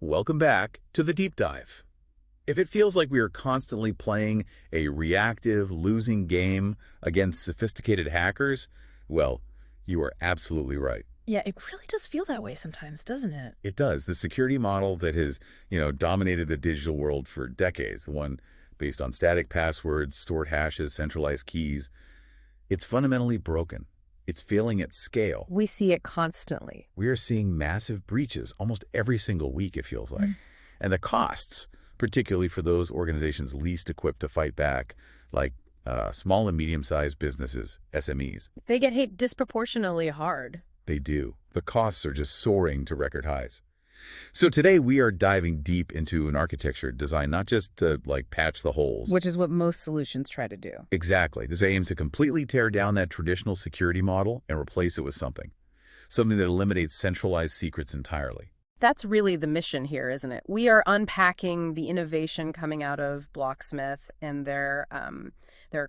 Welcome back to the deep dive. If it feels like we are constantly playing a reactive, losing game against sophisticated hackers, well, you are absolutely right. Yeah, it really does feel that way sometimes, doesn't it? It does. The security model that has, dominated the digital world for decades, the one based on static passwords, stored hashes, centralized keys, it's fundamentally broken. It's failing at scale. We see it constantly. We are seeing massive breaches almost every single week, it feels like. And the costs, particularly for those organizations least equipped to fight back, like small and medium-sized businesses, SMEs. They get hit disproportionately hard. They do. The costs are just soaring to record highs. So today we are diving deep into an architecture designed not just to patch the holes. Which is what most solutions try to do. Exactly. This aims to completely tear down that traditional security model and replace it with something that eliminates centralized secrets entirely. That's really the mission here, isn't it? We are unpacking the innovation coming out of Blocksmith and their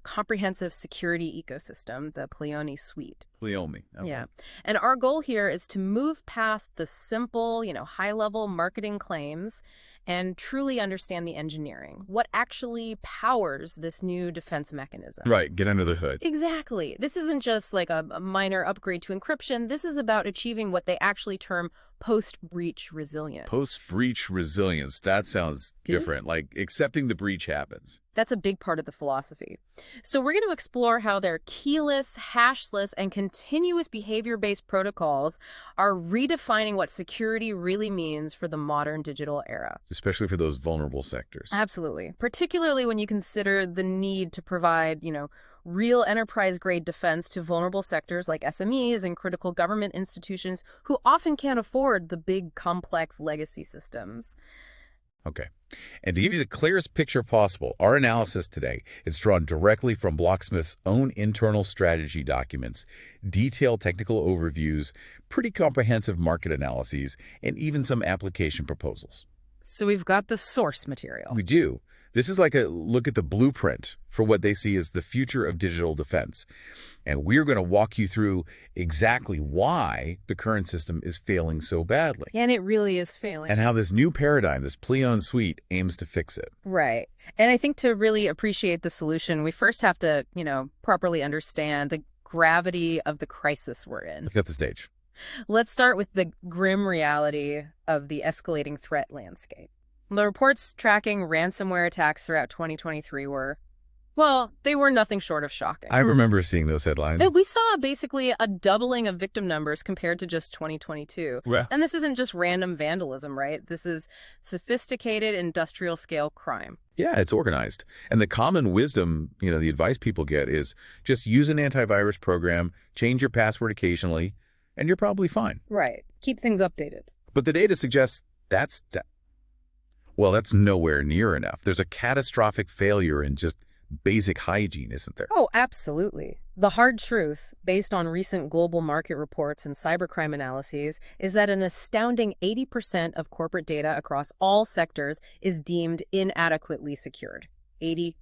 comprehensive security ecosystem, the Pleione suite. Pleione. Okay. Yeah. And our goal here is to move past the simple, high-level marketing claims and truly understand the engineering. What actually powers this new defense mechanism? Right. Get under the hood. Exactly. This isn't just like a minor upgrade to encryption. This is about achieving what they actually term post-breach resilience. Post-breach resilience. That sounds different. Like accepting the breach happens. That's a big part of the philosophy. So we're going to explore how their keyless, hashless, and continuous behavior-based protocols are redefining what security really means for the modern digital era. Especially for those vulnerable sectors. Absolutely. Particularly when you consider the need to provide, real enterprise-grade defense to vulnerable sectors like SMEs and critical government institutions who often can't afford the big, complex legacy systems. Okay. And to give you the clearest picture possible, our analysis today is drawn directly from Blocksmith's own internal strategy documents, detailed technical overviews, pretty comprehensive market analyses, and even some application proposals. So we've got the source material. We do. This is like a look at the blueprint for what they see as the future of digital defense. And we're going to walk you through exactly why the current system is failing so badly. And it really is failing. And how this new paradigm, this Pleione suite, aims to fix it. Right. And I think to really appreciate the solution, we first have to, properly understand the gravity of the crisis we're in. Look at the stage. Let's start with the grim reality of the escalating threat landscape. The reports tracking ransomware attacks throughout 2023 they were nothing short of shocking. I remember seeing those headlines. We saw basically a doubling of victim numbers compared to just 2022. Yeah. And this isn't just random vandalism, right? This is sophisticated industrial scale crime. Yeah, it's organized. And the common wisdom, the advice people get is just use an antivirus program, change your password occasionally, and you're probably fine. Right. Keep things updated. But the data suggests that's nowhere near enough. There's a catastrophic failure in just basic hygiene, isn't there? Oh, absolutely. The hard truth, based on recent global market reports and cybercrime analyses, is that an astounding 80% of corporate data across all sectors is deemed inadequately secured. 80%.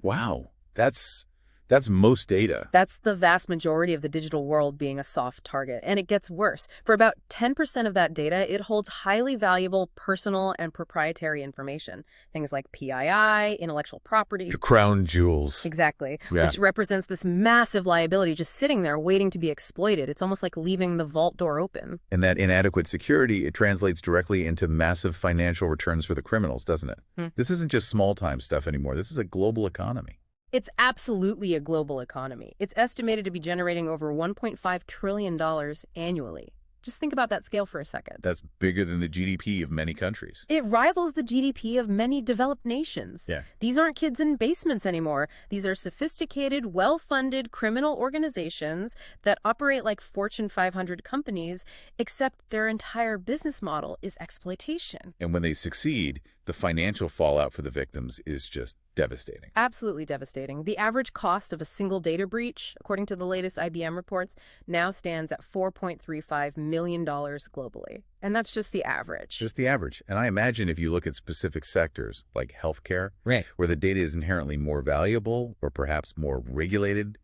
Wow. That's most data. That's the vast majority of the digital world being a soft target. And it gets worse. For about 10% of that data, it holds highly valuable personal and proprietary information. Things like PII, intellectual property. The crown jewels. Exactly. Yeah. Which represents this massive liability just sitting there waiting to be exploited. It's almost like leaving the vault door open. And that inadequate security, it translates directly into massive financial returns for the criminals, doesn't it? This isn't just small-time stuff anymore. This is a global economy. It's absolutely a global economy. It's estimated to be generating over $1.5 trillion annually. Just think about that scale for a second. That's bigger than the GDP of many countries. It rivals the GDP of many developed nations. Yeah. These aren't kids in basements anymore. These are sophisticated, well-funded criminal organizations that operate like Fortune 500 companies, except their entire business model is exploitation. And when they succeed, the financial fallout for the victims is just devastating. Absolutely devastating. The average cost of a single data breach, according to the latest IBM reports, now stands at $4.35 million globally. And that's just the average. Just the average. And I imagine if you look at specific sectors like healthcare, right, where the data is inherently more valuable or perhaps more regulated,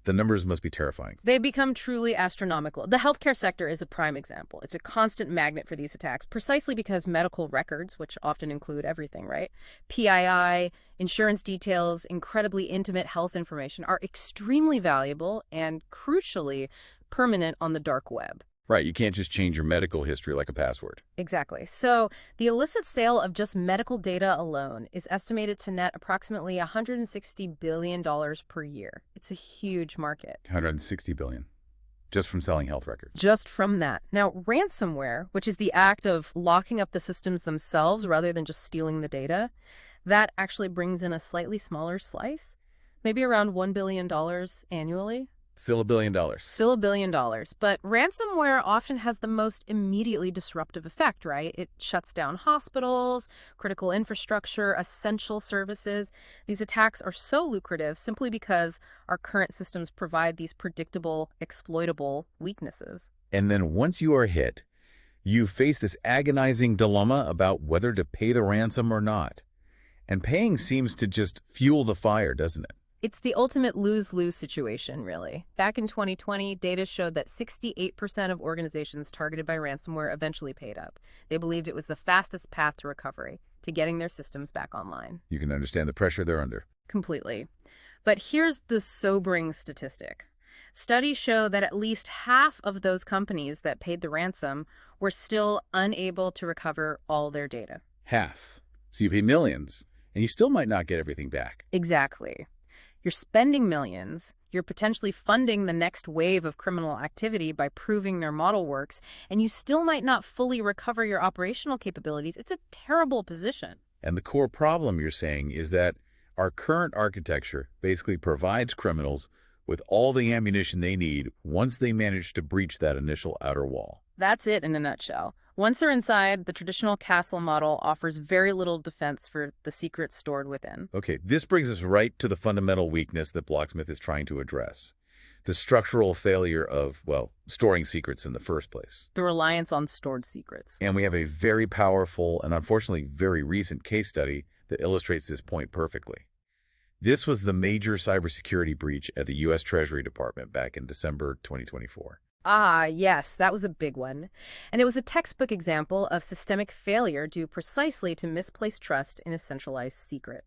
The numbers must be terrifying. They become truly astronomical. The healthcare sector is a prime example. It's a constant magnet for these attacks, precisely because medical records, which often include everything, right? PII, insurance details, incredibly intimate health information are extremely valuable and, crucially, permanent on the dark web. Right, you can't just change your medical history like a password. Exactly. So the illicit sale of just medical data alone is estimated to net approximately $160 billion per year. It's a huge market. 160 billion, just from selling health records. Just from that. Now, ransomware, which is the act of locking up the systems themselves rather than just stealing the data, that actually brings in a slightly smaller slice, maybe around $1 billion annually. Still $1 billion. Still $1 billion. But ransomware often has the most immediately disruptive effect, right? It shuts down hospitals, critical infrastructure, essential services. These attacks are so lucrative simply because our current systems provide these predictable, exploitable weaknesses. And then once you are hit, you face this agonizing dilemma about whether to pay the ransom or not. And paying seems to just fuel the fire, doesn't it? It's the ultimate lose-lose situation, really. Back in 2020, data showed that 68% of organizations targeted by ransomware eventually paid up. They believed it was the fastest path to recovery, to getting their systems back online. You can understand the pressure they're under. Completely. But here's the sobering statistic. Studies show that at least half of those companies that paid the ransom were still unable to recover all their data. Half. So you pay millions, and you still might not get everything back. Exactly. You're spending millions, you're potentially funding the next wave of criminal activity by proving their model works, and you still might not fully recover your operational capabilities. It's a terrible position. And the core problem, you're saying, is that our current architecture basically provides criminals with all the ammunition they need once they manage to breach that initial outer wall. That's it in a nutshell. Once they're inside, the traditional castle model offers very little defense for the secrets stored within. Okay, this brings us right to the fundamental weakness that Blocksmith is trying to address. The structural failure of, well, storing secrets in the first place. The reliance on stored secrets. And we have a very powerful and unfortunately very recent case study that illustrates this point perfectly. This was the major cybersecurity breach at the U.S. Treasury Department back in December 2024. Ah, yes, that was a big one. And it was a textbook example of systemic failure due precisely to misplaced trust in a centralized secret.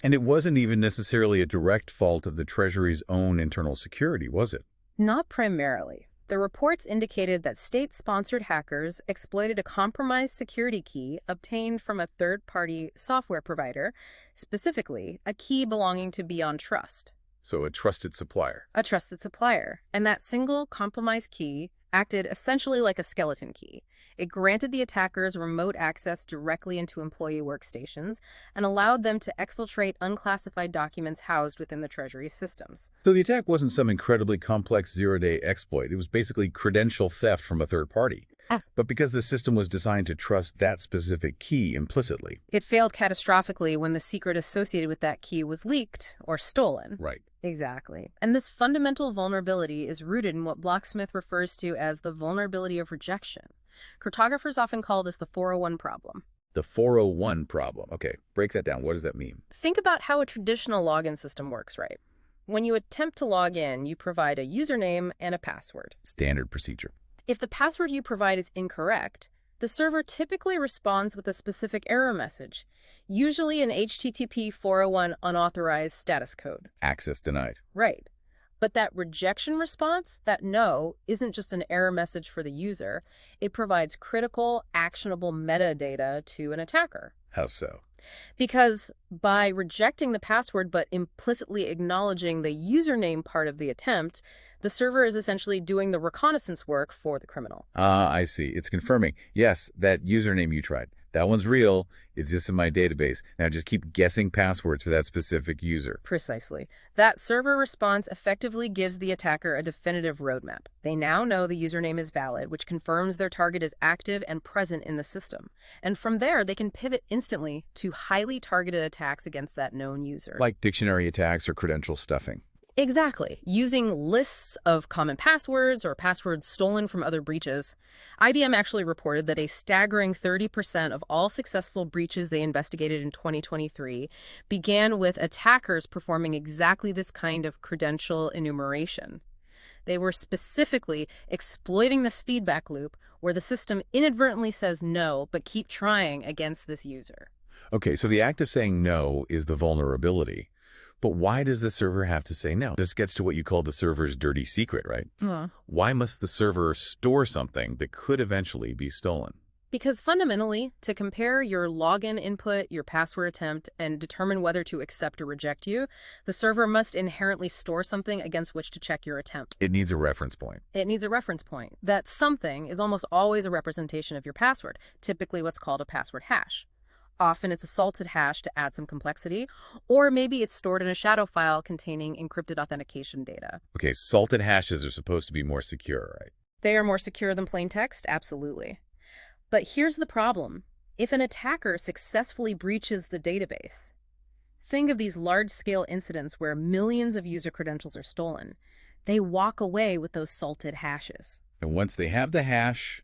And it wasn't even necessarily a direct fault of the Treasury's own internal security, was it? Not primarily. The reports indicated that state-sponsored hackers exploited a compromised security key obtained from a third-party software provider, specifically a key belonging to Beyond Trust. So a trusted supplier. A trusted supplier. And that single compromised key acted essentially like a skeleton key. It granted the attackers remote access directly into employee workstations and allowed them to exfiltrate unclassified documents housed within the Treasury systems. So the attack wasn't some incredibly complex zero-day exploit. It was basically credential theft from a third party. But because the system was designed to trust that specific key implicitly. It failed catastrophically when the secret associated with that key was leaked or stolen. Right. Exactly. And this fundamental vulnerability is rooted in what Blocksmith refers to as the vulnerability of rejection. Cryptographers often call this the 401 problem. The 401 problem. Okay, break that down. What does that mean? Think about how a traditional login system works, right? When you attempt to log in, you provide a username and a password. Standard procedure. If the password you provide is incorrect, the server typically responds with a specific error message, usually an HTTP 401 unauthorized status code. Access denied. Right. But that rejection response, that no, isn't just an error message for the user. It provides critical, actionable metadata to an attacker. How so? Because by rejecting the password but implicitly acknowledging the username part of the attempt, the server is essentially doing the reconnaissance work for the criminal. Ah, I see. It's confirming. Yes, that username you tried. That one's real. It exists in my database. Now just keep guessing passwords for that specific user. Precisely. That server response effectively gives the attacker a definitive roadmap. They now know the username is valid, which confirms their target is active and present in the system. And from there, they can pivot instantly to highly targeted attacks against that known user. Like dictionary attacks or credential stuffing. Exactly. Using lists of common passwords or passwords stolen from other breaches, IBM actually reported that a staggering 30% of all successful breaches they investigated in 2023 began with attackers performing exactly this kind of credential enumeration. They were specifically exploiting this feedback loop where the system inadvertently says no, but keep trying against this user. Okay, so the act of saying no is the vulnerability. But why does the server have to say no? This gets to what you call the server's dirty secret, right? Why must the server store something that could eventually be stolen? Because fundamentally, to compare your login input, your password attempt, and determine whether to accept or reject you, the server must inherently store something against which to check your attempt. It needs a reference point. It needs a reference point. That something is almost always a representation of your password, typically what's called a password hash. Often it's a salted hash to add some complexity, or maybe it's stored in a shadow file containing encrypted authentication data. Okay, salted hashes are supposed to be more secure, right? They are more secure than plain text, absolutely. But here's the problem. If an attacker successfully breaches the database, think of these large-scale incidents where millions of user credentials are stolen. They walk away with those salted hashes. And once they have the hash,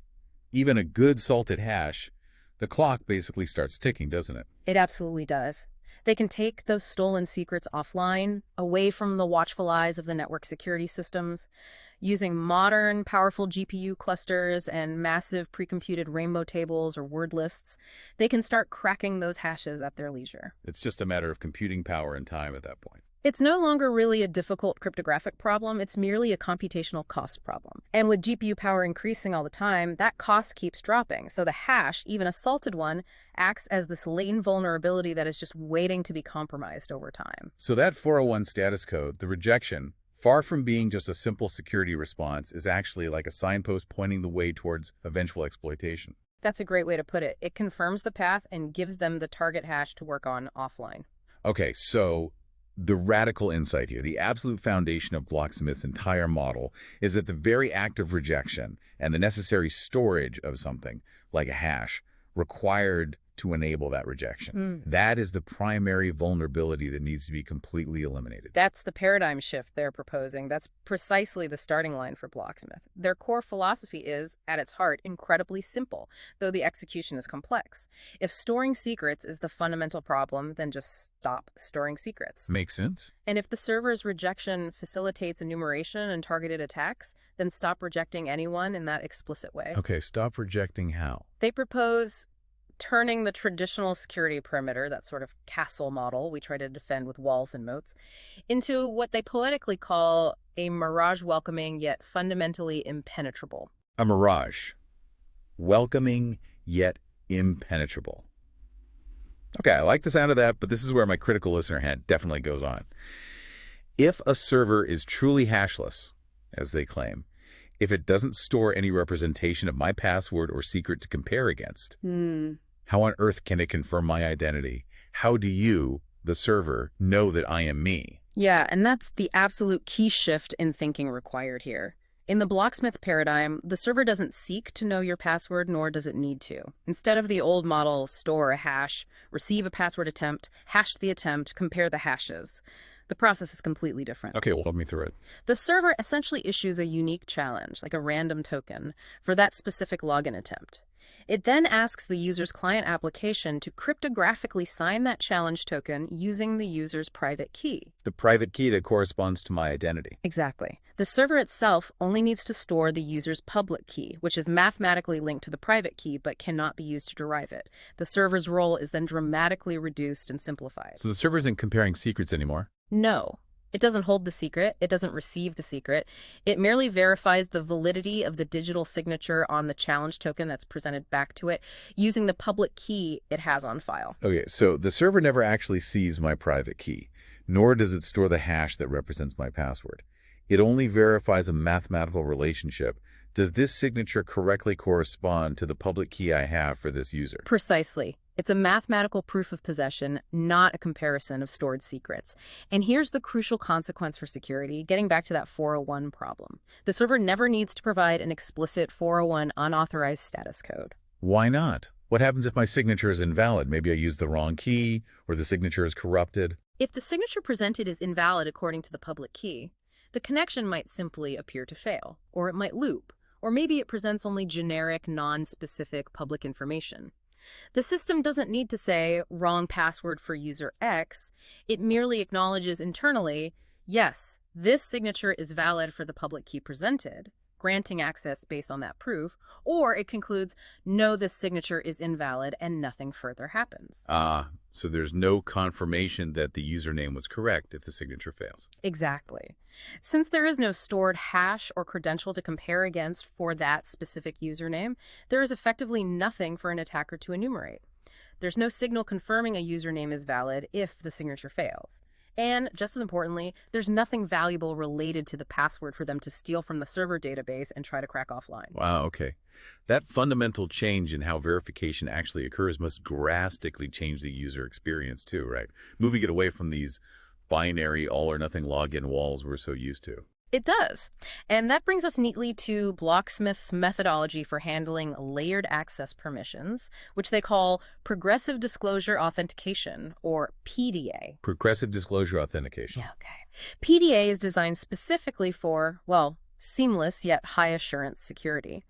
even a good salted hash, the clock basically starts ticking, doesn't it? It absolutely does. They can take those stolen secrets offline, away from the watchful eyes of the network security systems. Using modern, powerful GPU clusters and massive pre-computed rainbow tables or word lists, they can start cracking those hashes at their leisure. It's just a matter of computing power and time at that point. It's no longer really a difficult cryptographic problem, it's merely a computational cost problem. And with GPU power increasing all the time, that cost keeps dropping. So the hash, even a salted one, acts as this latent vulnerability that is just waiting to be compromised over time. So that 401 status code, the rejection, far from being just a simple security response, is actually like a signpost pointing the way towards eventual exploitation. That's a great way to put it. It confirms the path and gives them the target hash to work on offline. Okay, so the radical insight here, the absolute foundation of Blocksmith's entire model, is that the very act of rejection and the necessary storage of something, like a hash, required to enable that rejection. That is the primary vulnerability that needs to be completely eliminated. That's the paradigm shift they're proposing. That's precisely the starting line for Blocksmith. Their core philosophy is, at its heart, incredibly simple, though the execution is complex. If storing secrets is the fundamental problem, then just stop storing secrets. Makes sense? And if the server's rejection facilitates enumeration and targeted attacks, then stop rejecting anyone in that explicit way. Okay, stop rejecting how? They propose turning the traditional security perimeter, that sort of castle model we try to defend with walls and moats, into what they poetically call a mirage welcoming yet fundamentally impenetrable. A mirage. Welcoming yet impenetrable. Okay, I like the sound of that, but this is where my critical listener hat definitely goes on. If a server is truly hashless, as they claim, if it doesn't store any representation of my password or secret to compare against, how on earth can it confirm my identity? How do you, the server, know that I am me? Yeah, and that's the absolute key shift in thinking required here. In the Blocksmith paradigm, the server doesn't seek to know your password, nor does it need to. Instead of the old model, store a hash, receive a password attempt, hash the attempt, compare the hashes, the process is completely different. Okay, well, walk me through it. The server essentially issues a unique challenge, like a random token, for that specific login attempt. It then asks the user's client application to cryptographically sign that challenge token using the user's private key. The private key that corresponds to my identity. Exactly. The server itself only needs to store the user's public key, which is mathematically linked to the private key but cannot be used to derive it. The server's role is then dramatically reduced and simplified. So the server isn't comparing secrets anymore? No. It doesn't hold the secret. It doesn't receive the secret. It merely verifies the validity of the digital signature on the challenge token that's presented back to it using the public key it has on file. Okay, so the server never actually sees my private key, nor does it store the hash that represents my password. It only verifies a mathematical relationship. Does this signature correctly correspond to the public key I have for this user? Precisely. It's a mathematical proof of possession, not a comparison of stored secrets. And here's the crucial consequence for security, getting back to that 401 problem. The server never needs to provide an explicit 401 unauthorized status code. Why not? What happens if my signature is invalid? Maybe I used the wrong key, or the signature is corrupted. If the signature presented is invalid according to the public key, the connection might simply appear to fail, or it might loop, or maybe it presents only generic, non-specific public information. The system doesn't need to say wrong password for user X. It merely acknowledges internally, yes, this signature is valid for the public key presented, granting access based on that proof, or it concludes, no, this signature is invalid and nothing further happens. So there's no confirmation that the username was correct if the signature fails. Exactly. Since there is no stored hash or credential to compare against for that specific username, there is effectively nothing for an attacker to enumerate. There's no signal confirming a username is valid if the signature fails. And, just as importantly, there's nothing valuable related to the password for them to steal from the server database and try to crack offline. Wow, okay. That fundamental change in how verification actually occurs must drastically change the user experience too, right? Moving it away from these binary all-or-nothing login walls we're so used to. It does. And that brings us neatly to Blocksmith's methodology for handling layered access permissions, which they call Progressive Disclosure Authentication, or PDA. Progressive Disclosure Authentication. Yeah, okay. PDA is designed specifically for, well, seamless yet high assurance security.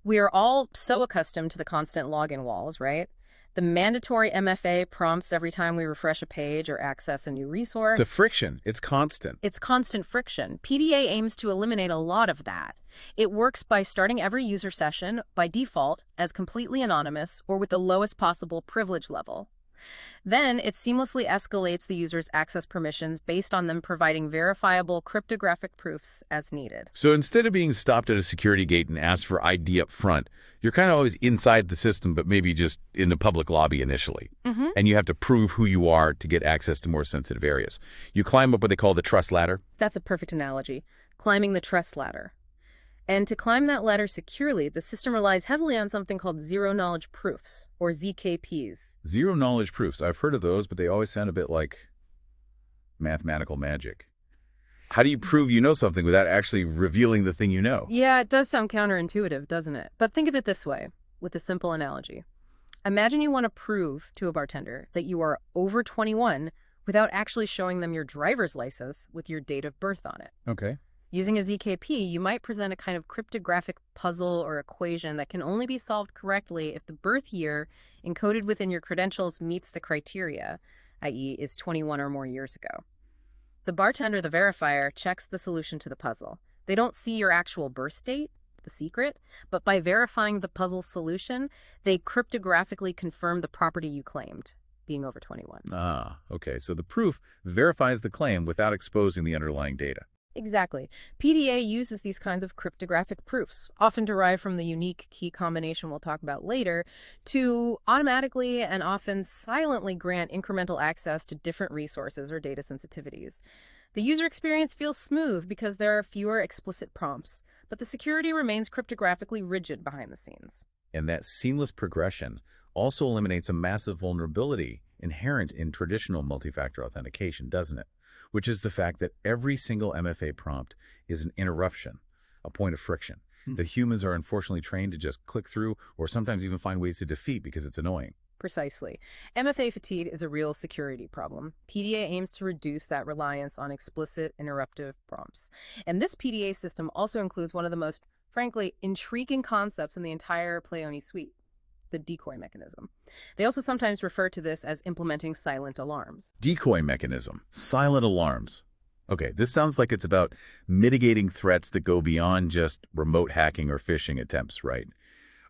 We are all so accustomed to the constant login walls, right? The mandatory MFA prompts every time we refresh a page or access a new resource. The friction, it's constant. It's constant friction. PDA aims to eliminate a lot of that. It works by starting every user session, by default, as completely anonymous or with the lowest possible privilege level. Then it seamlessly escalates the user's access permissions based on them providing verifiable cryptographic proofs as needed. So instead of being stopped at a security gate and asked for ID up front, you're kind of always inside the system, but maybe just in the public lobby initially. And you have to prove who you are to get access to more sensitive areas. You climb up what they call the trust ladder. That's a perfect analogy. Climbing the trust ladder. And to climb that ladder securely, the system relies heavily on something called zero-knowledge proofs, or ZKPs. Zero-knowledge proofs. I've heard of those, but they always sound a bit like mathematical magic. How do you prove you know something without actually revealing the thing you know? Yeah, it does sound counterintuitive, doesn't it? But think of it this way, with a simple analogy. Imagine you want to prove to a bartender that you are over 21 without actually showing them your driver's license with your date of birth on it. Okay. Using a ZKP, you might present a kind of cryptographic puzzle or equation that can only be solved correctly if the birth year encoded within your credentials meets the criteria, i.e. is 21 or more years ago. The bartender, the verifier, checks the solution to the puzzle. They don't see your actual birth date, the secret, but by verifying the puzzle's solution, they cryptographically confirm the property you claimed, being over 21. Okay. So the proof verifies the claim without exposing the underlying data. Exactly. PDA uses these kinds of cryptographic proofs, often derived from the unique key combination we'll talk about later, to automatically and often silently grant incremental access to different resources or data sensitivities. The user experience feels smooth because there are fewer explicit prompts, but the security remains cryptographically rigid behind the scenes. And that seamless progression also eliminates a massive vulnerability inherent in traditional multi-factor authentication, doesn't it? Which is the fact that every single MFA prompt is an interruption, a point of friction, that humans are unfortunately trained to just click through or sometimes even find ways to defeat because it's annoying. Precisely. MFA fatigue is a real security problem. PDA aims to reduce that reliance on explicit interruptive prompts. And this PDA system also includes one of the most, frankly, intriguing concepts in the entire Pleione suite, the decoy mechanism. They also sometimes refer to this as implementing silent alarms. Decoy mechanism, silent alarms. Okay, this sounds like it's about mitigating threats that go beyond just remote hacking or phishing attempts, right?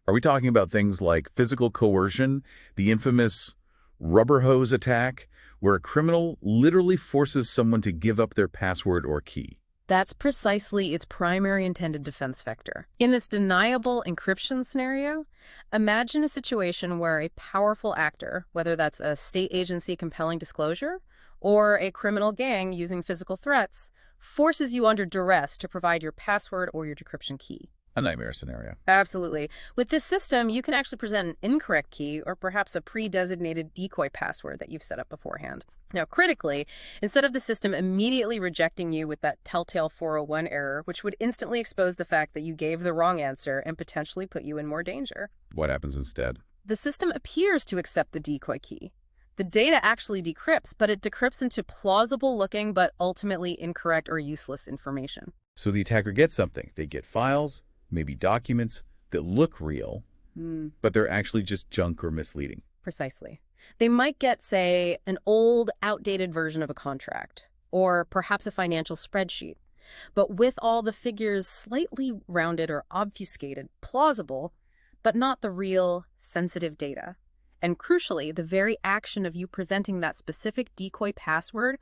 Are we talking about things like physical coercion, the infamous rubber hose attack, where a criminal literally forces someone to give up their password or key? That's precisely its primary intended defense vector. In this deniable encryption scenario, imagine a situation where a powerful actor, whether that's a state agency compelling disclosure or a criminal gang using physical threats, forces you under duress to provide your password or your decryption key. A nightmare scenario. Absolutely. With this system, you can actually present an incorrect key or perhaps a pre-designated decoy password that you've set up beforehand. Now, critically, instead of the system immediately rejecting you with that telltale 401 error, which would instantly expose the fact that you gave the wrong answer and potentially put you in more danger. What happens instead? The system appears to accept the decoy key. The data actually decrypts, but it decrypts into plausible-looking but ultimately incorrect or useless information. So the attacker gets something. They get files, maybe documents that look real, but they're actually just junk or misleading. Precisely. They might get, say, an old, outdated version of a contract, or perhaps a financial spreadsheet. But with all the figures slightly rounded or obfuscated, plausible, but not the real, sensitive data. And crucially, the very action of you presenting that specific decoy password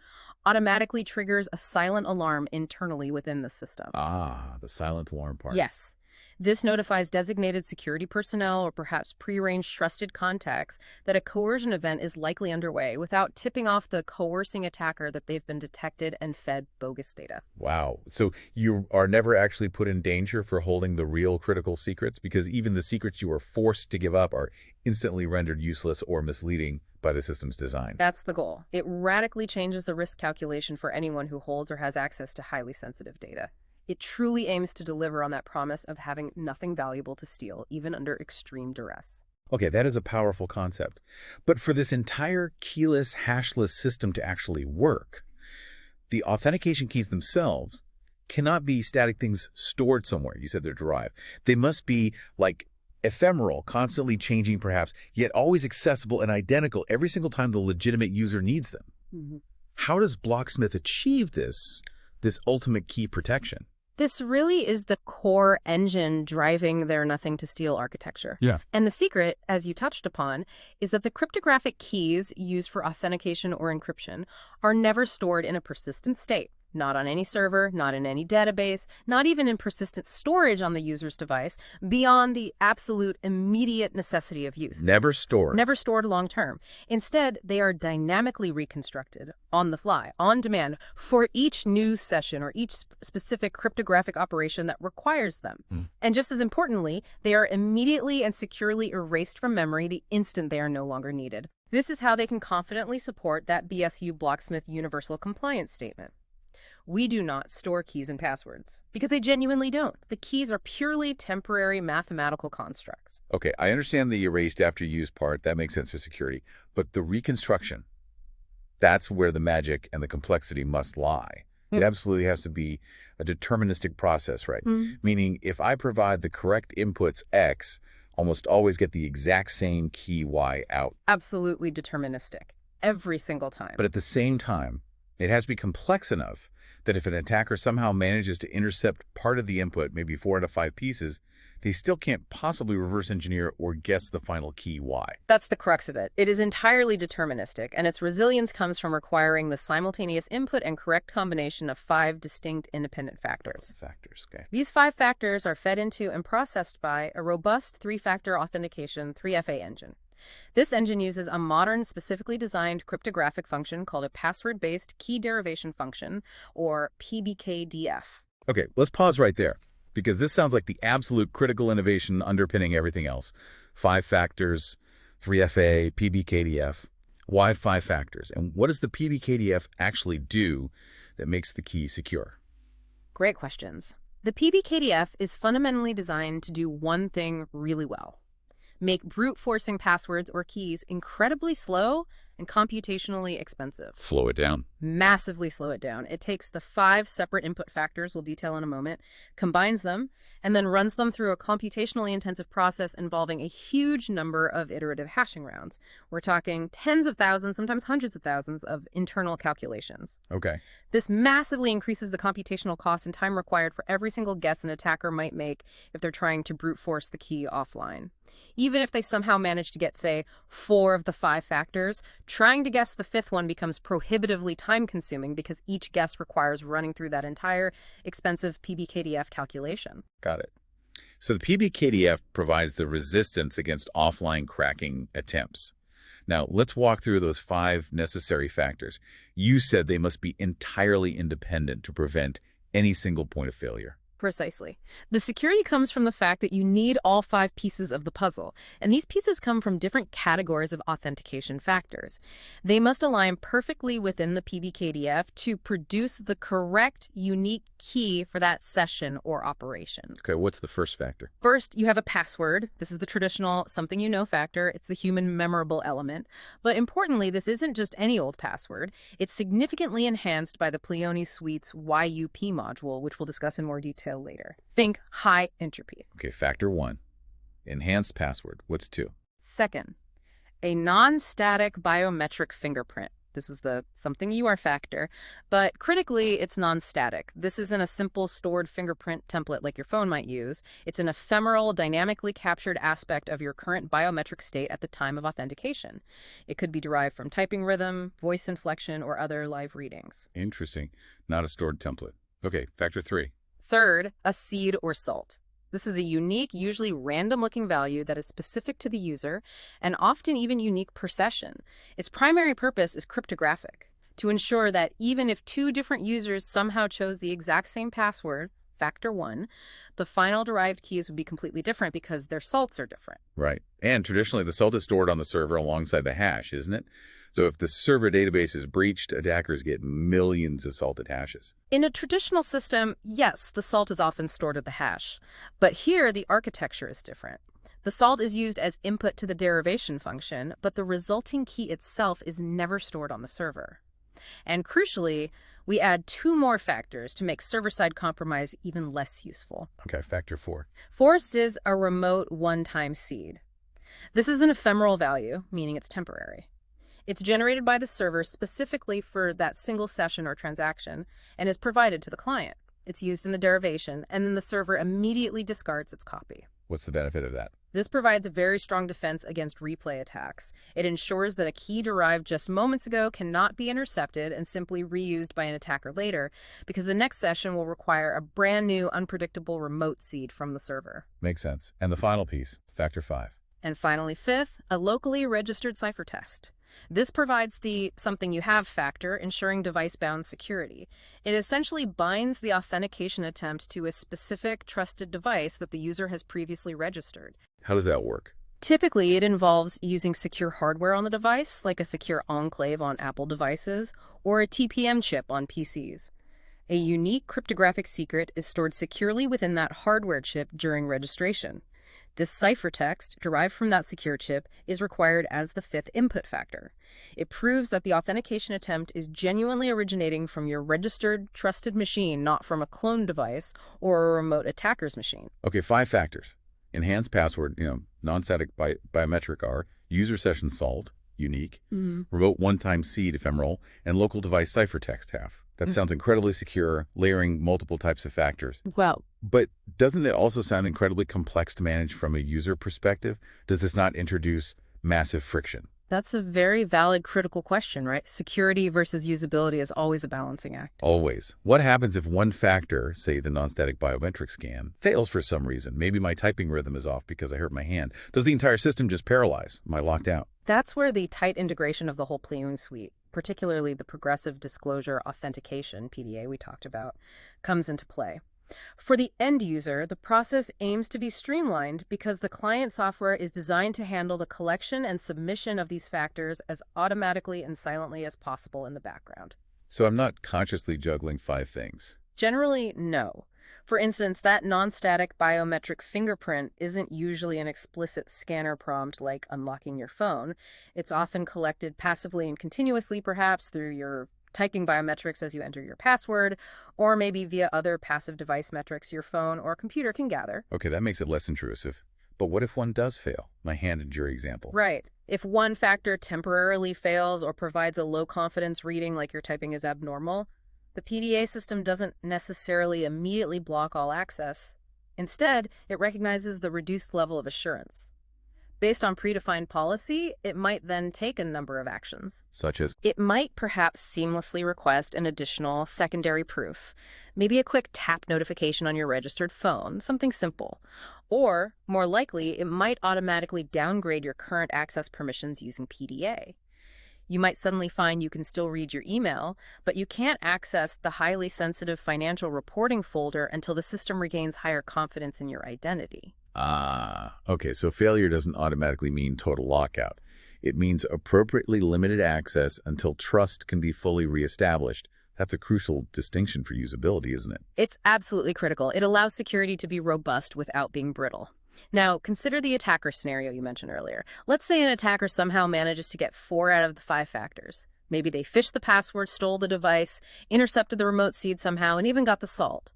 automatically triggers a silent alarm internally within the system. Ah, the silent alarm part. Yes. This notifies designated security personnel or perhaps prearranged trusted contacts that a coercion event is likely underway without tipping off the coercing attacker that they've been detected and fed bogus data. Wow. So you are never actually put in danger for holding the real critical secrets, because even the secrets you are forced to give up are instantly rendered useless or misleading by the system's design. That's the goal. It radically changes the risk calculation for anyone who holds or has access to highly sensitive data. It truly aims to deliver on that promise of having nothing valuable to steal, even under extreme duress. Okay, that is a powerful concept. But for this entire keyless, hashless system to actually work, the authentication keys themselves cannot be static things stored somewhere. You said they're derived. They must be like ephemeral, constantly changing perhaps, yet always accessible and identical every single time the legitimate user needs them. Mm-hmm. How does Blocksmith achieve this ultimate key protection? This really is the core engine driving their nothing-to-steal architecture. Yeah. And the secret, as you touched upon, is that the cryptographic keys used for authentication or encryption are never stored in a persistent state. Not on any server, not in any database, not even in persistent storage on the user's device, beyond the absolute immediate necessity of use. Never stored. Never stored long-term. Instead, they are dynamically reconstructed, on the fly, on demand, for each new session or each specific cryptographic operation that requires them. And just as importantly, they are immediately and securely erased from memory the instant they are no longer needed. This is how they can confidently support that BSU Blocksmith Universal Compliance Statement. We do not store keys and passwords, because they genuinely don't. The keys are purely temporary mathematical constructs. Okay, I understand the erased after use part. That makes sense for security. But the reconstruction, that's where the magic and the complexity must lie. It absolutely has to be a deterministic process, right? Meaning if I provide the correct inputs X, almost always get the exact same key Y out. Absolutely deterministic. Every single time. But at the same time, it has to be complex enough that if an attacker somehow manages to intercept part of the input, maybe 4 out of 5 pieces, they still can't possibly reverse engineer or guess the final key Y. That's the crux of it. It is entirely deterministic, and its resilience comes from requiring the simultaneous input and correct combination of 5 distinct independent factors. Okay. These 5 factors are fed into and processed by a robust 3-factor authentication 3FA engine. This engine uses a modern, specifically designed cryptographic function called a password-based key derivation function, or PBKDF. Okay, let's pause right there, because this sounds like the absolute critical innovation underpinning everything else. 5 factors, 3FA, PBKDF. Why 5 factors? And what does the PBKDF actually do that makes the key secure? Great questions. The PBKDF is fundamentally designed to do one thing really well: make brute-forcing passwords or keys incredibly slow and computationally expensive. Slow it down. Massively slow it down. It takes the 5 separate input factors we'll detail in a moment, combines them, and then runs them through a computationally intensive process involving a huge number of iterative hashing rounds. We're talking tens of thousands, sometimes hundreds of thousands of internal calculations. Okay. This massively increases the computational cost and time required for every single guess an attacker might make if they're trying to brute force the key offline. Even if they somehow manage to get, say, 4 of the 5 factors, trying to guess the 5th one becomes prohibitively time-consuming because each guess requires running through that entire expensive PBKDF calculation. Got it. So the PBKDF provides the resistance against offline cracking attempts. Now, let's walk through those 5 necessary factors. You said they must be entirely independent to prevent any single point of failure. Precisely. The security comes from the fact that you need all five pieces of the puzzle, and these pieces come from different categories of authentication factors. They must align perfectly within the PBKDF to produce the correct, unique key for that session or operation. Okay, what's the first factor? First, you have a password. This is the traditional something you know factor. It's the human memorable element. But importantly, this isn't just any old password. It's significantly enhanced by the Pleione Suite's YUP module, which we'll discuss in more detail later. Think high entropy. Okay, factor 1. Enhanced password. What's 2? Second, a non-static biometric fingerprint. This is the something you are factor, but critically, it's non-static. This isn't a simple stored fingerprint template like your phone might use. It's an ephemeral, dynamically captured aspect of your current biometric state at the time of authentication. It could be derived from typing rhythm, voice inflection, or other live readings. Interesting. Not a stored template. Okay, factor 3. Third, a seed or salt. This is a unique, usually random-looking value that is specific to the user and often even unique per session. Its primary purpose is cryptographic, to ensure that even if two different users somehow chose the exact same password, factor 1, the final derived keys would be completely different because their salts are different. Right. And traditionally, the salt is stored on the server alongside the hash, isn't it? So if the server database is breached, attackers get millions of salted hashes. In a traditional system, yes, the salt is often stored at the hash. But here, the architecture is different. The salt is used as input to the derivation function, but the resulting key itself is never stored on the server. And crucially, we add 2 more factors to make server-side compromise even less useful. Okay, factor 4. Fourth is a remote one-time seed. This is an ephemeral value, meaning it's temporary. It's generated by the server specifically for that single session or transaction and is provided to the client. It's used in the derivation, and then the server immediately discards its copy. What's the benefit of that? This provides a very strong defense against replay attacks. It ensures that a key derived just moments ago cannot be intercepted and simply reused by an attacker later, because the next session will require a brand new, unpredictable remote seed from the server. Makes sense. And the final piece, factor 5. And finally, fifth, a locally registered ciphertext. This provides the something you have factor, ensuring device-bound security. It essentially binds the authentication attempt to a specific trusted device that the user has previously registered. How does that work? Typically, it involves using secure hardware on the device, like a secure enclave on Apple devices or a TPM chip on PCs. A unique cryptographic secret is stored securely within that hardware chip during registration. This ciphertext, derived from that secure chip, is required as the fifth input factor. It proves that the authentication attempt is genuinely originating from your registered, trusted machine, not from a cloned device or a remote attacker's machine. Okay, 5 factors. Enhanced password, non-static biometric are user session salt, unique, remote one-time seed ephemeral, and local device ciphertext half. That sounds incredibly secure, layering multiple types of factors. Well, But doesn't it also sound incredibly complex to manage from a user perspective? Does this not introduce massive friction? that's a very valid critical question, right? Security versus usability is always a balancing act. Always. What happens if one factor, say the non-static biometric scan, fails for some reason? Maybe my typing rhythm is off because I hurt my hand. Does the entire system just paralyze? Am I locked out? That's where the tight integration of the whole Pleione suite, particularly the progressive disclosure authentication, PDA we talked about, comes into play. For the end user, the process aims to be streamlined because the client software is designed to handle the collection and submission of these factors as automatically and silently as possible in the background. So I'm not consciously juggling 5 things. Generally, no. For instance, that non-static biometric fingerprint isn't usually an explicit scanner prompt like unlocking your phone. It's often collected passively and continuously, perhaps through your typing biometrics as you enter your password, or maybe via other passive device metrics your phone or computer can gather. Okay, that makes it less intrusive. But what if one does fail? My hand and jury example. Right. If one factor temporarily fails or provides a low confidence reading like your typing is abnormal, the PDA system doesn't necessarily immediately block all access. Instead, it recognizes the reduced level of assurance. Based on predefined policy, it might then take a number of actions. Such as? It might perhaps seamlessly request an additional secondary proof, maybe a quick tap notification on your registered phone, something simple. Or, more likely, it might automatically downgrade your current access permissions using PDA. You might suddenly find you can still read your email, but you can't access the highly sensitive financial reporting folder until the system regains higher confidence in your identity. Ah, okay, so failure doesn't automatically mean total lockout. It means appropriately limited access until trust can be fully reestablished. That's a crucial distinction for usability, isn't it? It's absolutely critical. It allows security to be robust without being brittle. Now, consider the attacker scenario you mentioned earlier. Let's say an attacker somehow manages to get 4 out of the 5 factors. Maybe they phished the password, stole the device, intercepted the remote seed somehow, and even got the salt.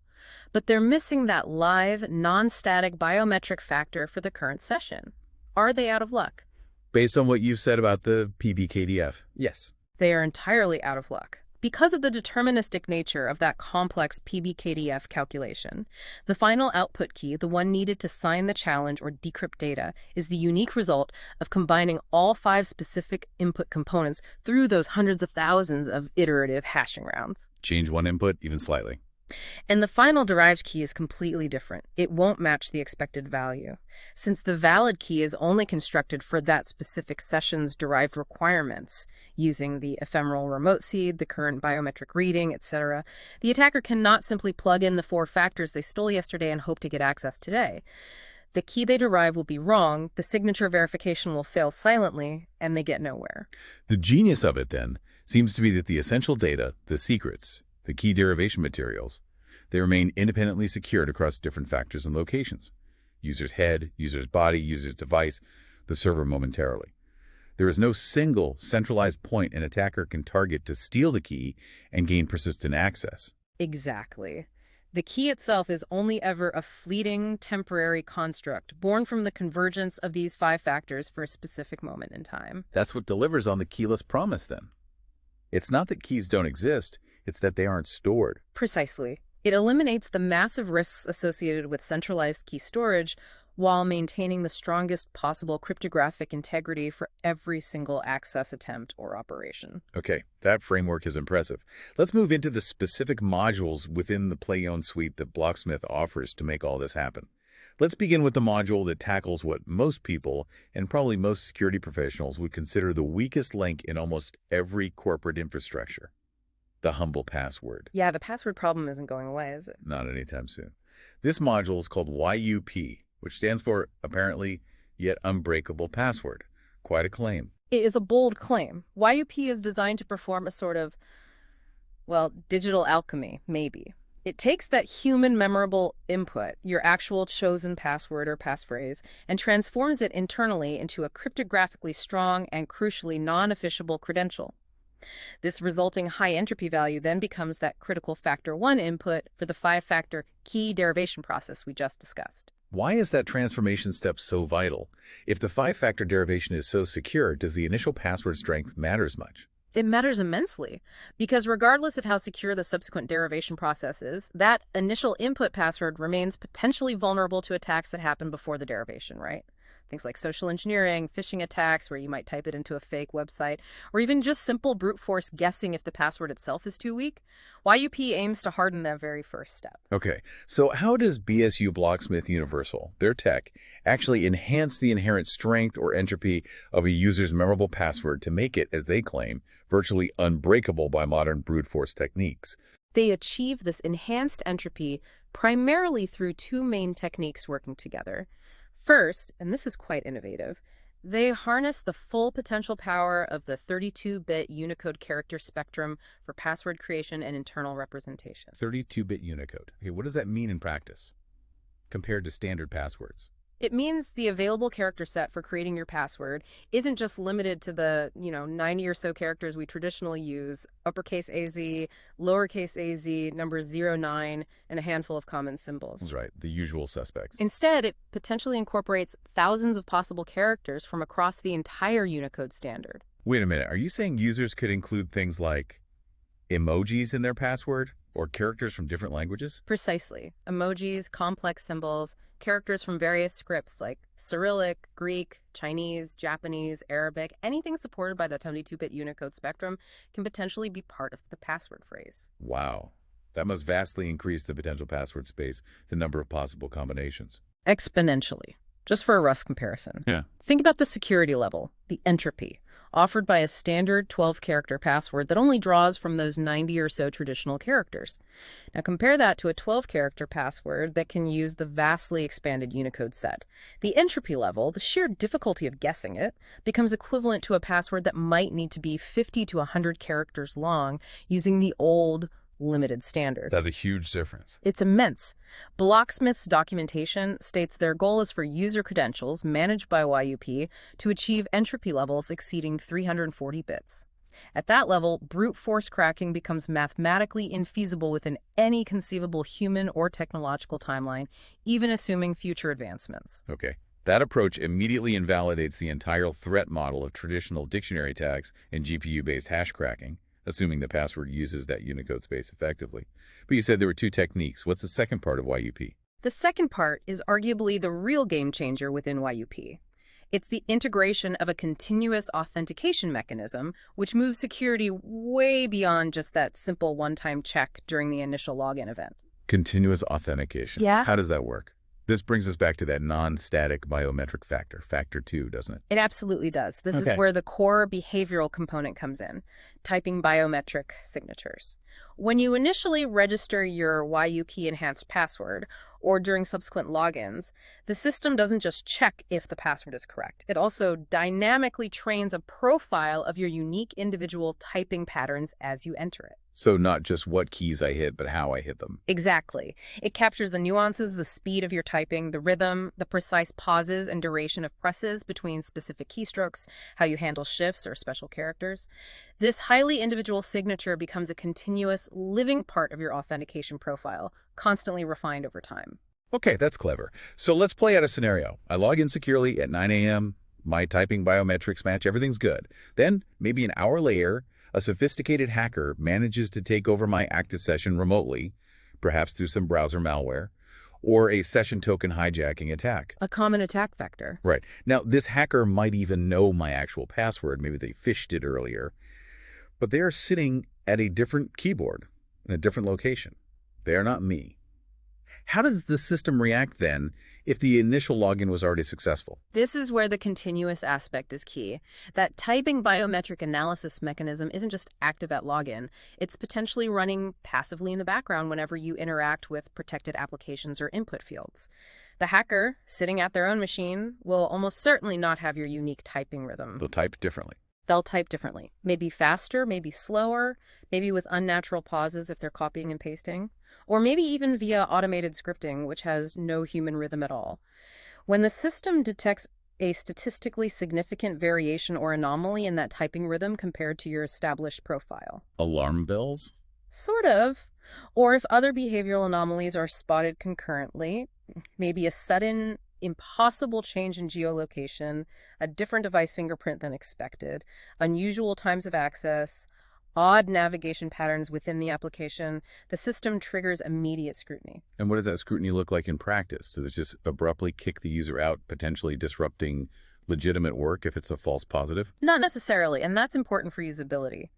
But they're missing that live, non-static biometric factor for the current session. Are they out of luck? Based on what you've said about the PBKDF, yes. They are entirely out of luck. Because of the deterministic nature of that complex PBKDF calculation, the final output key, the one needed to sign the challenge or decrypt data, is the unique result of combining all 5 specific input components through those hundreds of thousands of iterative hashing rounds. Change one input even slightly. And the final derived key is completely different. It won't match the expected value. Since the valid key is only constructed for that specific session's derived requirements, using the ephemeral remote seed, the current biometric reading, etc., the attacker cannot simply plug in the 4 factors they stole yesterday and hope to get access today. The key they derive will be wrong, the signature verification will fail silently, and they get nowhere. The genius of it, then, seems to be that the essential data, the secrets, the key derivation materials, they remain independently secured across different factors and locations. User's head, user's body, user's device, the server momentarily. There is no single centralized point an attacker can target to steal the key and gain persistent access. Exactly. The key itself is only ever a fleeting, temporary construct, born from the convergence of these 5 factors for a specific moment in time. That's what delivers on the keyless promise, then. It's not that keys don't exist, it's that they aren't stored. Precisely. It eliminates the massive risks associated with centralized key storage while maintaining the strongest possible cryptographic integrity for every single access attempt or operation. Okay, that framework is impressive. Let's move into the specific modules within the Play-Own suite that Blocksmith offers to make all this happen. Let's begin with the module that tackles what most people, and probably most security professionals, would consider the weakest link in almost every corporate infrastructure. The humble password. Yeah, the password problem isn't going away, is it? Not anytime soon. This module is called YUP, which stands for apparently yet unbreakable password. Quite a claim. It is a bold claim. YUP is designed to perform a sort of, well, digital alchemy, maybe. It takes that human memorable input, your actual chosen password or passphrase, and transforms it internally into a cryptographically strong and crucially non-efficiable credential. This resulting high entropy value then becomes that critical factor 1 input for the 5-factor key derivation process we just discussed. Why is that transformation step so vital? If the 5-factor derivation is so secure, does the initial password strength matter as much? It matters immensely, because regardless of how secure the subsequent derivation process is, that initial input password remains potentially vulnerable to attacks that happen before the derivation, right? Things like social engineering, phishing attacks, where you might type it into a fake website, or even just simple brute force guessing if the password itself is too weak. YUP aims to harden that very first step. Okay, so how does BSU Blocksmith Universal, their tech, actually enhance the inherent strength or entropy of a user's memorable password to make it, as they claim, virtually unbreakable by modern brute force techniques? They achieve this enhanced entropy primarily through 2 main techniques working together. First, and this is quite innovative, they harness the full potential power of the 32-bit Unicode character spectrum for password creation and internal representation. 32-bit Unicode. Okay, what does that mean in practice compared to standard passwords? It means the available character set for creating your password isn't just limited to the, 90 or so characters we traditionally use, uppercase AZ, lowercase AZ, numbers 0, 9, and a handful of common symbols. That's right, the usual suspects. Instead, it potentially incorporates thousands of possible characters from across the entire Unicode standard. Wait a minute, are you saying users could include things like emojis in their password or characters from different languages? Precisely. Emojis, complex symbols, characters from various scripts like Cyrillic, Greek, Chinese, Japanese, Arabic, anything supported by the 32-bit Unicode spectrum can potentially be part of the password phrase. Wow. That must vastly increase the potential password space, the number of possible combinations. Exponentially. Just for a rough comparison. Yeah. Think about the security level, the entropy. offered by a standard 12-character password that only draws from those 90 or so traditional characters. Now compare that to a 12-character password that can use the vastly expanded Unicode set. The entropy level, the sheer difficulty of guessing it, becomes equivalent to a password that might need to be 50 to 100 characters long using the old limited standard. That's a huge difference. It's immense. Blocksmith's documentation states their goal is for user credentials managed by YUP to achieve entropy levels exceeding 340 bits. At that level, brute force cracking becomes mathematically infeasible within any conceivable human or technological timeline, even assuming future advancements. Okay. That approach immediately invalidates the entire threat model of traditional dictionary tags and GPU-based hash cracking, assuming the password uses that Unicode space effectively. But you said there were two techniques. What's the second part of YUP? The second part is arguably the real game changer within YUP. It's the integration of a continuous authentication mechanism, which moves security way beyond just that simple one-time check during the initial login event. Continuous authentication. Yeah. How does that work? This brings us back to that non-static biometric factor, factor 2, doesn't it? It absolutely does. This Okay. is where the core behavioral component comes in, typing biometric signatures. When you initially register your YUP enhanced password, or during subsequent logins, the system doesn't just check if the password is correct. It also dynamically trains a profile of your unique individual typing patterns as you enter it. So not just what keys I hit, but how I hit them. Exactly. It captures the nuances, the speed of your typing, the rhythm, the precise pauses and duration of presses between specific keystrokes, how you handle shifts or special characters. This highly individual signature becomes a continuous, living part of your authentication profile, constantly refined over time. Okay, that's clever. So let's play out a scenario. I log in securely at 9 a.m., my typing biometrics match, everything's good. Then, maybe an hour later, a sophisticated hacker manages to take over my active session remotely, perhaps through some browser malware, or a session token hijacking attack. A common attack vector. Right. Now, this hacker might even know my actual password. Maybe they phished it earlier. But they are sitting at a different keyboard in a different location. They are not me. How does the system react then if the initial login was already successful? This is where the continuous aspect is key. That typing biometric analysis mechanism isn't just active at login. It's potentially running passively in the background whenever you interact with protected applications or input fields. The hacker, sitting at their own machine, will almost certainly not have your unique typing rhythm. They'll type differently. They'll type differently. Maybe faster, maybe slower, maybe with unnatural pauses if they're copying and pasting, or maybe even via automated scripting, which has no human rhythm at all. When the system detects a statistically significant variation or anomaly in that typing rhythm compared to your established profile. Alarm bells? Sort of. Or if other behavioral anomalies are spotted concurrently, maybe a sudden impossible change in geolocation, a different device fingerprint than expected, unusual times of access, odd navigation patterns within the application, the system triggers immediate scrutiny. And what does that scrutiny look like in practice? Does it just abruptly kick the user out, potentially disrupting legitimate work if it's a false positive? Not necessarily, and that's important for usability.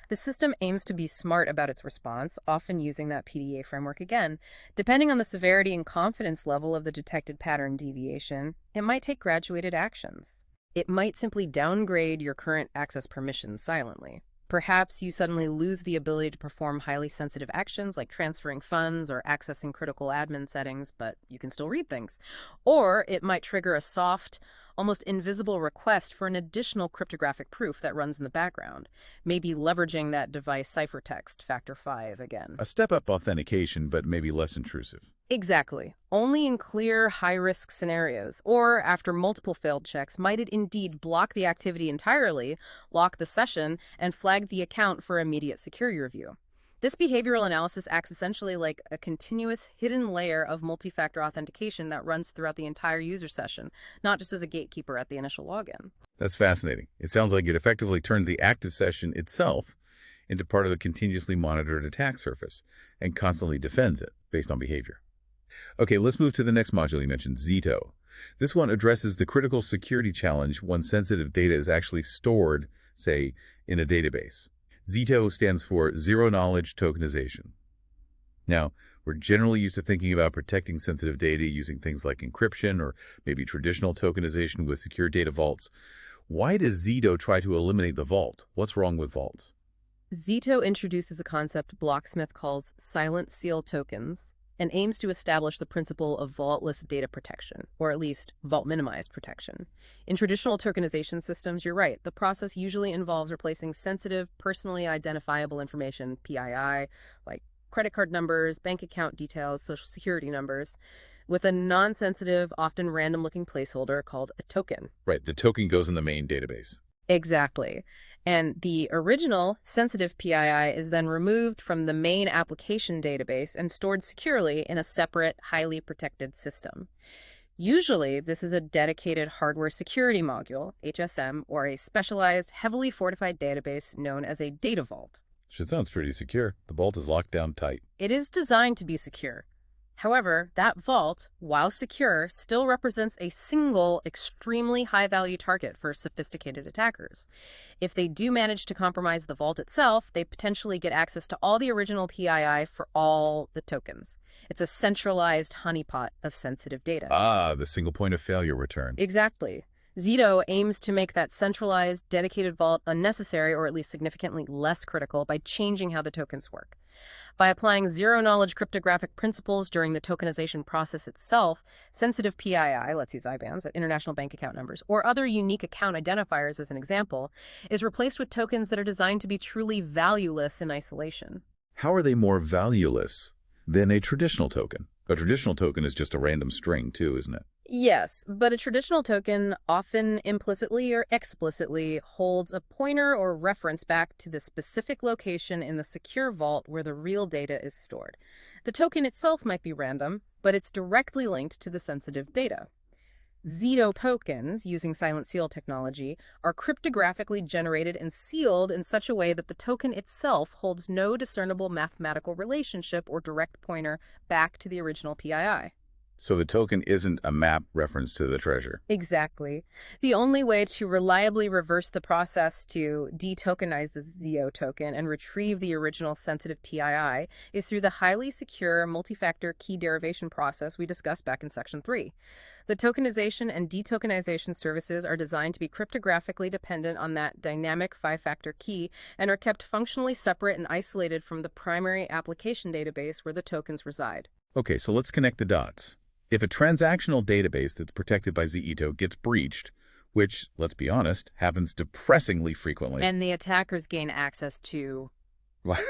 The system aims to be smart about its response, often using that PDA framework again. Depending on the severity and confidence level of the detected pattern deviation, it might take graduated actions. It might simply downgrade your current access permissions silently. Perhaps you suddenly lose the ability to perform highly sensitive actions like transferring funds or accessing critical admin settings, but you can still read things. Or it might trigger a soft, almost invisible request for an additional cryptographic proof that runs in the background, maybe leveraging that device ciphertext factor 5 again. A step-up authentication, but maybe less intrusive. Exactly. Only in clear, high-risk scenarios, or after multiple failed checks, might it indeed block the activity entirely, lock the session, and flag the account for immediate security review. This behavioral analysis acts essentially like a continuous hidden layer of multi-factor authentication that runs throughout the entire user session, not just as a gatekeeper at the initial login. That's fascinating. It sounds like it effectively turned the active session itself into part of the continuously monitored attack surface and constantly defends it based on behavior. Okay, let's move to the next module you mentioned, Zito. This one addresses the critical security challenge when sensitive data is actually stored, say, in a database. Zito stands for Zero Knowledge Tokenization. Now, we're generally used to thinking about protecting sensitive data using things like encryption or maybe traditional tokenization with secure data vaults. Why does Zito try to eliminate the vault? What's wrong with vaults? Zito introduces a concept Blocksmith calls silent seal tokens and aims to establish the principle of vaultless data protection, or at least vault-minimized protection. In traditional tokenization systems, you're right, the process usually involves replacing sensitive, personally identifiable information, PII, like credit card numbers, bank account details, social security numbers, with a non-sensitive, often random-looking placeholder called a token. Right, the token goes in the main database. Exactly. And the original sensitive PII is then removed from the main application database and stored securely in a separate, highly protected system. Usually, this is a dedicated hardware security module, HSM, or a specialized, heavily fortified database known as a data vault. Should sounds pretty secure. The vault is locked down tight. It is designed to be secure. However, that vault, while secure, still represents a single, extremely high-value target for sophisticated attackers. If they do manage to compromise the vault itself, they potentially get access to all the original PII for all the tokens. It's a centralized honeypot of sensitive data. Ah, the single point of failure return. Exactly. Zito aims to make that centralized, dedicated vault unnecessary or at least significantly less critical by changing how the tokens work. By applying zero-knowledge cryptographic principles during the tokenization process itself, sensitive PII, let's use IBANs, international bank account numbers, or other unique account identifiers as an example, is replaced with tokens that are designed to be truly valueless in isolation. How are they more valueless than a traditional token? A traditional token is just a random string too, isn't it? Yes, but a traditional token often implicitly or explicitly holds a pointer or reference back to the specific location in the secure vault where the real data is stored. The token itself might be random, but it's directly linked to the sensitive data. Zito tokens, using silent seal technology, are cryptographically generated and sealed in such a way that the token itself holds no discernible mathematical relationship or direct pointer back to the original PII. So the token isn't a map reference to the treasure. Exactly. The only way to reliably reverse the process to detokenize the Zio token and retrieve the original sensitive TII is through the highly secure multi-factor key derivation process we discussed back in Section 3. The tokenization and detokenization services are designed to be cryptographically dependent on that dynamic five-factor key and are kept functionally separate and isolated from the primary application database where the tokens reside. Okay, so let's connect the dots. If a transactional database that's protected by Zito gets breached, which, let's be honest, happens depressingly frequently. And the attackers gain access to What?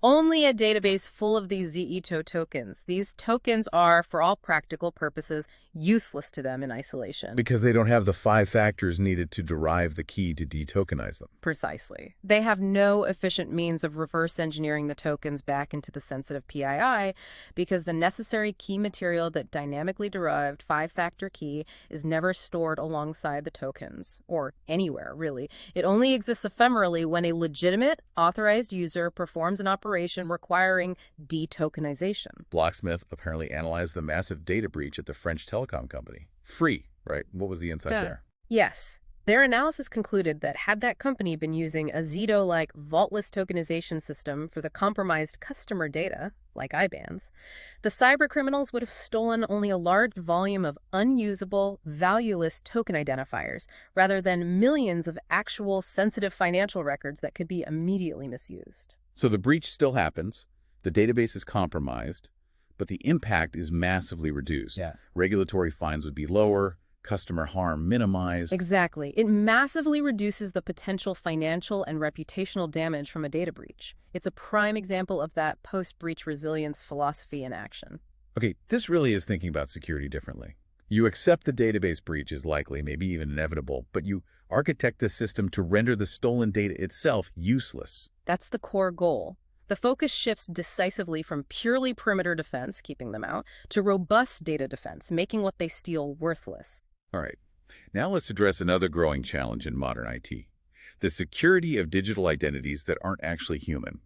only a database full of these Zito tokens. These tokens are, for all practical purposes, useless to them in isolation. Because they don't have the 5 factors needed to derive the key to detokenize them. Precisely. They have no efficient means of reverse engineering the tokens back into the sensitive PII because the necessary key material, that dynamically derived 5-factor key, is never stored alongside the tokens, or anywhere, really. It only exists ephemerally when a legitimate, authorized user performs an operation requiring detokenization. Blocksmith apparently analyzed the massive data breach at the French telecom company. Free, right? What was the insight there? Yes. Their analysis concluded that had that company been using a Zito-like vaultless tokenization system for the compromised customer data, like IBANs, the cybercriminals would have stolen only a large volume of unusable, valueless token identifiers, rather than millions of actual sensitive financial records that could be immediately misused. So the breach still happens, the database is compromised, but the impact is massively reduced. Yeah. Regulatory fines would be lower, customer harm minimized. Exactly. It massively reduces the potential financial and reputational damage from a data breach. It's a prime example of that post-breach resilience philosophy in action. Okay, this really is thinking about security differently. You accept the database breach is likely, maybe even inevitable, but you architect the system to render the stolen data itself useless. That's the core goal. The focus shifts decisively from purely perimeter defense, keeping them out, to robust data defense, making what they steal worthless. All right, now let's address another growing challenge in modern IT, the security of digital identities that aren't actually human.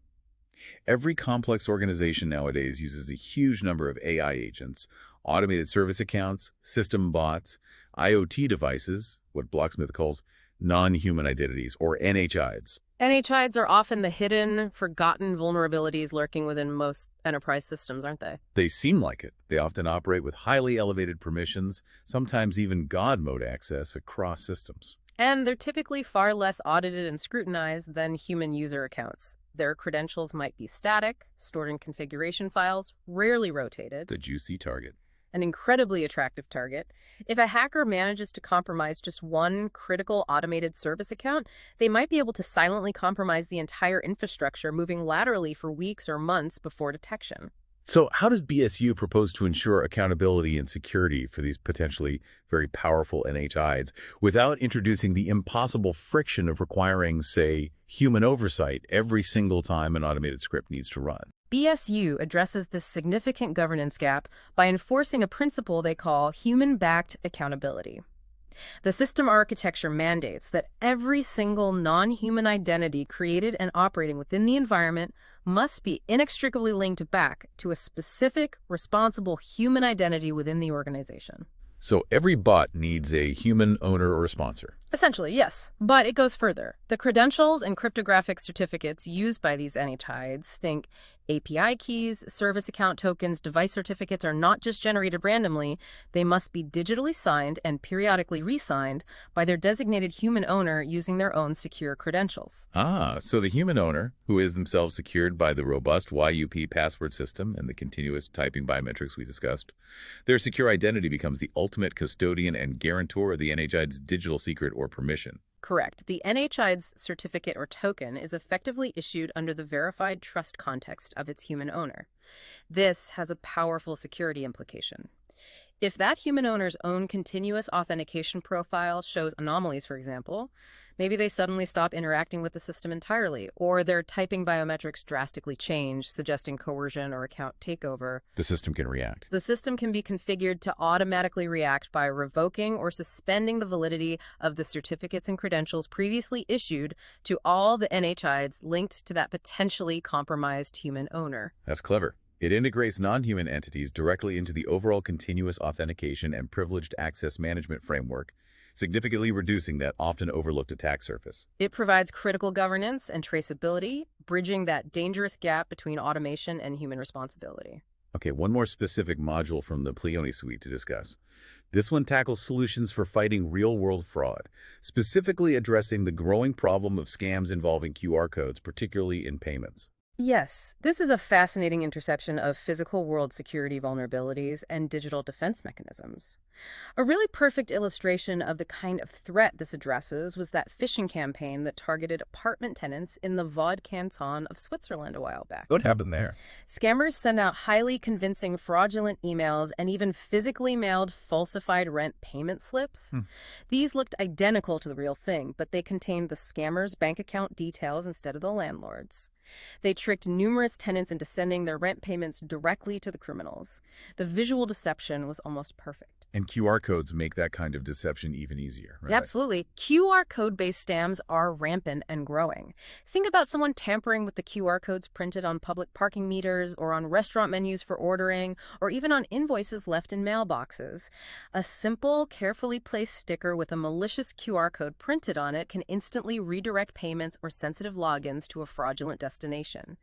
Every complex organization nowadays uses a huge number of AI agents, automated service accounts, system bots, IoT devices, what Blocksmith calls non-human identities, or NHIDs. NHIDs are often the hidden, forgotten vulnerabilities lurking within most enterprise systems, aren't they? They seem like it. They often operate with highly elevated permissions, sometimes even God mode access across systems. And they're typically far less audited and scrutinized than human user accounts. Their credentials might be static, stored in configuration files, rarely rotated. The juicy target. An incredibly attractive target. If a hacker manages to compromise just one critical automated service account, they might be able to silently compromise the entire infrastructure, moving laterally for weeks or months before detection. So how does BSU propose to ensure accountability and security for these potentially very powerful NHIs without introducing the impossible friction of requiring, say, human oversight every single time an automated script needs to run? BSU addresses this significant governance gap by enforcing a principle they call human-backed accountability. The system architecture mandates that every single non-human identity created and operating within the environment must be inextricably linked back to a specific, responsible human identity within the organization. So every bot needs a human owner or sponsor. Essentially, yes. But it goes further. The credentials and cryptographic certificates used by these NHIDs, think API keys, service account tokens, device certificates, are not just generated randomly. They must be digitally signed and periodically re-signed by their designated human owner using their own secure credentials. So the human owner, who is themselves secured by the robust YUP password system and the continuous typing biometrics we discussed, their secure identity becomes the ultimate custodian and guarantor of the NHID's digital secret or permission. Correct. The NHID's certificate or token is effectively issued under the verified trust context of its human owner. This has a powerful security implication. If that human owner's own continuous authentication profile shows anomalies, for example, maybe they suddenly stop interacting with the system entirely, or their typing biometrics drastically change, suggesting coercion or account takeover. The system can react. The system can be configured to automatically react by revoking or suspending the validity of the certificates and credentials previously issued to all the NHIDs linked to that potentially compromised human owner. That's clever. It integrates non-human entities directly into the overall continuous authentication and privileged access management framework, significantly reducing that often overlooked attack surface. It provides critical governance and traceability, bridging that dangerous gap between automation and human responsibility. Okay, one more specific module from the Pleione suite to discuss. This one tackles solutions for fighting real-world fraud, specifically addressing the growing problem of scams involving QR codes, particularly in payments. Yes, this is a fascinating intersection of physical world security vulnerabilities and digital defense mechanisms. A really perfect illustration of the kind of threat this addresses was that phishing campaign that targeted apartment tenants in the Vaud canton of Switzerland a while back. What happened there? Scammers sent out highly convincing fraudulent emails and even physically mailed falsified rent payment slips. These looked identical to the real thing, but they contained the scammer's bank account details instead of the landlord's. They tricked numerous tenants into sending their rent payments directly to the criminals. The visual deception was almost perfect. And QR codes make that kind of deception even easier, right? Absolutely. QR code-based scams are rampant and growing. Think about someone tampering with the QR codes printed on public parking meters or on restaurant menus for ordering, or even on invoices left in mailboxes. A simple, carefully placed sticker with a malicious QR code printed on it can instantly redirect payments or sensitive logins to a fraudulent destination.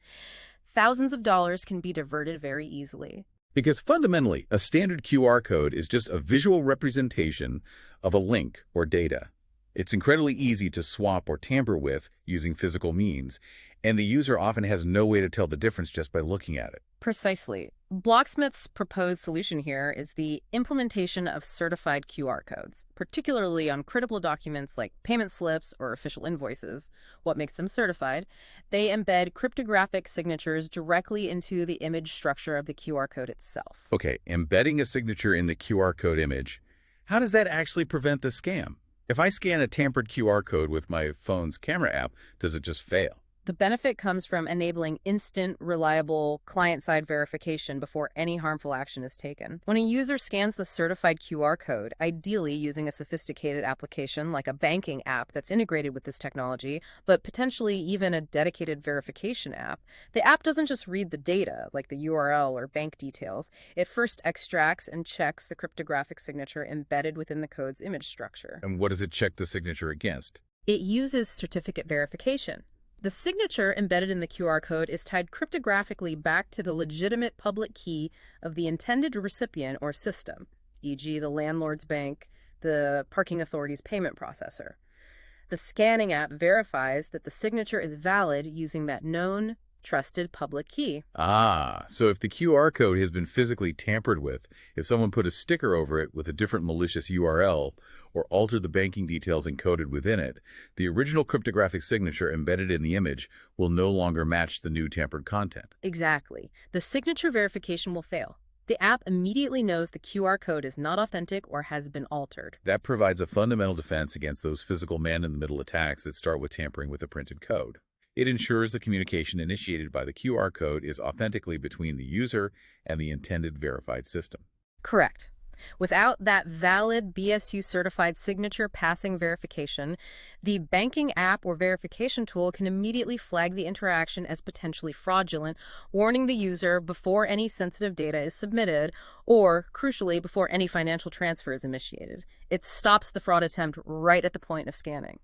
Thousands of dollars can be diverted very easily. Because fundamentally, a standard QR code is just a visual representation of a link or data. It's incredibly easy to swap or tamper with using physical means, and the user often has no way to tell the difference just by looking at it. Precisely. Blocksmith's proposed solution here is the implementation of certified QR codes, particularly on critical documents like payment slips or official invoices. What makes them certified? They embed cryptographic signatures directly into the image structure of the QR code itself. Okay, embedding a signature in the QR code image, how does that actually prevent the scam? If I scan a tampered QR code with my phone's camera app, does it just fail? The benefit comes from enabling instant, reliable, client-side verification before any harmful action is taken. When a user scans the certified QR code, ideally using a sophisticated application like a banking app that's integrated with this technology, but potentially even a dedicated verification app, the app doesn't just read the data, like the URL or bank details. It first extracts and checks the cryptographic signature embedded within the code's image structure. And what does it check the signature against? It uses certificate verification. The signature embedded in the QR code is tied cryptographically back to the legitimate public key of the intended recipient or system, e.g. the landlord's bank, the parking authority's payment processor. The scanning app verifies that the signature is valid using that known, trusted public key. Ah, so if the QR code has been physically tampered with, if someone put a sticker over it with a different malicious URL or altered the banking details encoded within it, the original cryptographic signature embedded in the image will no longer match the new tampered content. Exactly. The signature verification will fail. The app immediately knows the QR code is not authentic or has been altered. That provides a fundamental defense against those physical man-in-the-middle attacks that start with tampering with the printed code. It ensures the communication initiated by the QR code is authentically between the user and the intended verified system. Correct. Without that valid BSU-certified signature passing verification, the banking app or verification tool can immediately flag the interaction as potentially fraudulent, warning the user before any sensitive data is submitted or, crucially, before any financial transfer is initiated. It stops the fraud attempt right at the point of scanning.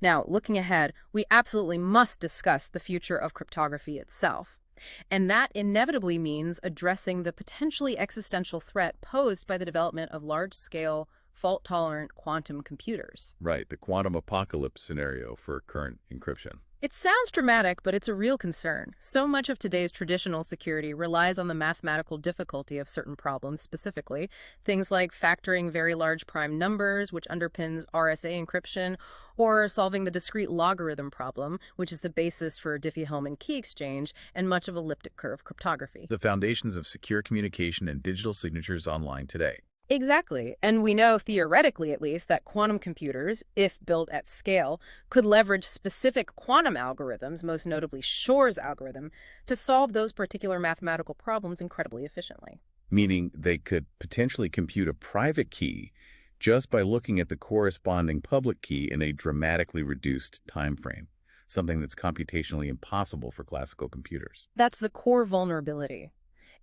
Now, looking ahead, we absolutely must discuss the future of cryptography itself. And that inevitably means addressing the potentially existential threat posed by the development of large-scale, fault-tolerant quantum computers. Right, the quantum apocalypse scenario for current encryption. It sounds dramatic, but it's a real concern. So much of today's traditional security relies on the mathematical difficulty of certain problems, specifically things like factoring very large prime numbers, which underpins RSA encryption, or solving the discrete logarithm problem, which is the basis for Diffie-Hellman key exchange and much of elliptic curve cryptography. The foundations of secure communication and digital signatures online today. Exactly. And we know, theoretically at least, that quantum computers, if built at scale, could leverage specific quantum algorithms, most notably Shor's algorithm, to solve those particular mathematical problems incredibly efficiently. Meaning they could potentially compute a private key just by looking at the corresponding public key in a dramatically reduced time frame, something that's computationally impossible for classical computers. That's the core vulnerability.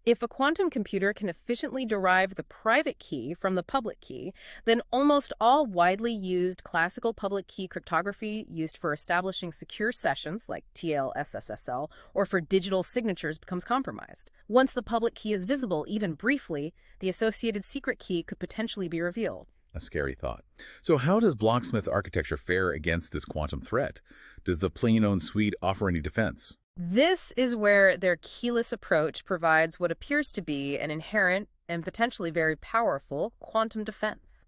If a quantum computer can efficiently derive the private key from the public key, then almost all widely used classical public key cryptography used for establishing secure sessions like TLS-SSL or for digital signatures becomes compromised. Once the public key is visible, even briefly, the associated secret key could potentially be revealed. A scary thought. So how does Blocksmith's architecture fare against this quantum threat? Does the plain-own suite offer any defense? This is where their keyless approach provides what appears to be an inherent and potentially very powerful quantum defense.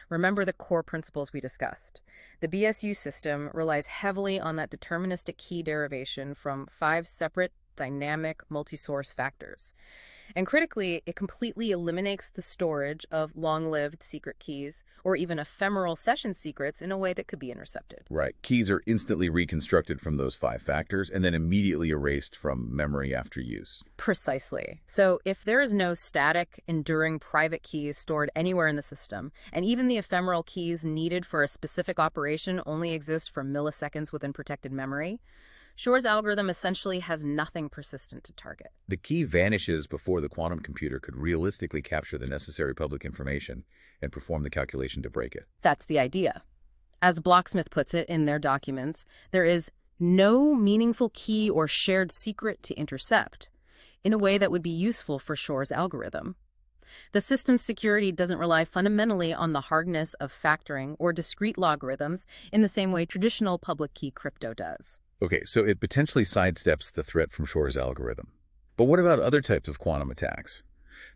Remember the core principles we discussed. The BSU system relies heavily on that deterministic key derivation from 5 separate dynamic multi-source factors. And critically, it completely eliminates the storage of long-lived secret keys or even ephemeral session secrets in a way that could be intercepted. Right. Keys are instantly reconstructed from those 5 factors and then immediately erased from memory after use. Precisely. So if there is no static, enduring private keys stored anywhere in the system, and even the ephemeral keys needed for a specific operation only exist for milliseconds within protected memory, Shor's algorithm essentially has nothing persistent to target. The key vanishes before the quantum computer could realistically capture the necessary public information and perform the calculation to break it. That's the idea. As Blocksmith puts it in their documents, there is no meaningful key or shared secret to intercept, in a way that would be useful for Shor's algorithm. The system's security doesn't rely fundamentally on the hardness of factoring or discrete logarithms in the same way traditional public key crypto does. Okay, so it potentially sidesteps the threat from Shor's algorithm. But what about other types of quantum attacks?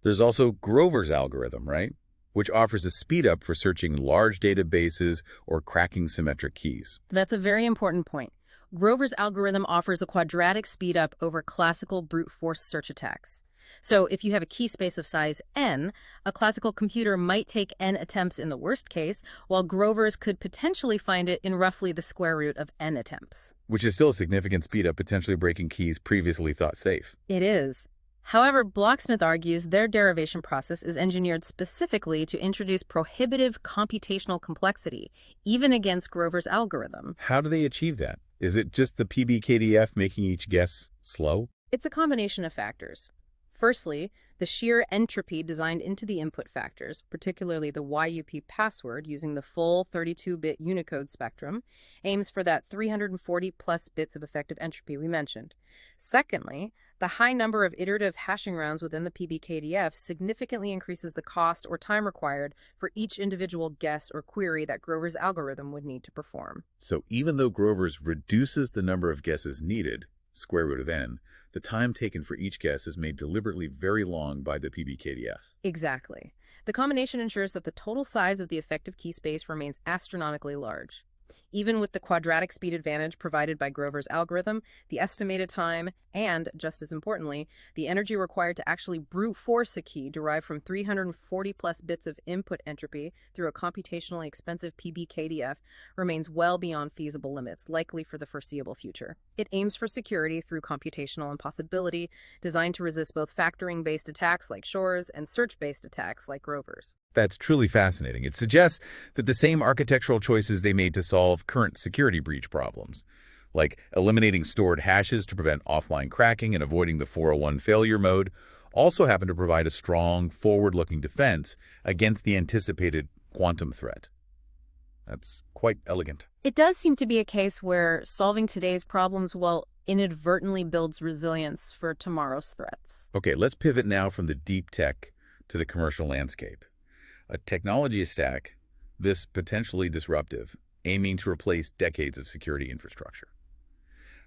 There's also Grover's algorithm, right? Which offers a speed up for searching large databases or cracking symmetric keys. That's a very important point. Grover's algorithm offers a quadratic speed up over classical brute force search attacks. So if you have a key space of size n, a classical computer might take n attempts in the worst case, while Grover's could potentially find it in roughly the square root of n attempts. Which is still a significant speed up, potentially breaking keys previously thought safe. It is. However, Blocksmith argues their derivation process is engineered specifically to introduce prohibitive computational complexity, even against Grover's algorithm. How do they achieve that? Is it just the PBKDF making each guess slow? It's a combination of factors. Firstly, the sheer entropy designed into the input factors, particularly the YUP password using the full 32-bit Unicode spectrum, aims for that 340 plus bits of effective entropy we mentioned. Secondly, the high number of iterative hashing rounds within the PBKDF significantly increases the cost or time required for each individual guess or query that Grover's algorithm would need to perform. So even though Grover's reduces the number of guesses needed, square root of n, the time taken for each guess is made deliberately very long by the PBKDS. Exactly. The combination ensures that the total size of the effective key space remains astronomically large. Even with the quadratic speed advantage provided by Grover's algorithm, the estimated time, and, just as importantly, the energy required to actually brute force a key derived from 340 plus bits of input entropy through a computationally expensive PBKDF remains well beyond feasible limits, likely for the foreseeable future. It aims for security through computational impossibility, designed to resist both factoring-based attacks like Shore's and search-based attacks like Grover's. That's truly fascinating. It suggests that the same architectural choices they made to solve current security breach problems, like eliminating stored hashes to prevent offline cracking and avoiding the 401 failure mode, also happen to provide a strong, forward-looking defense against the anticipated quantum threat. That's quite elegant. It does seem to be a case where solving today's problems, well, inadvertently builds resilience for tomorrow's threats. Okay, let's pivot now from the deep tech to the commercial landscape. A technology stack, this potentially disruptive, aiming to replace decades of security infrastructure.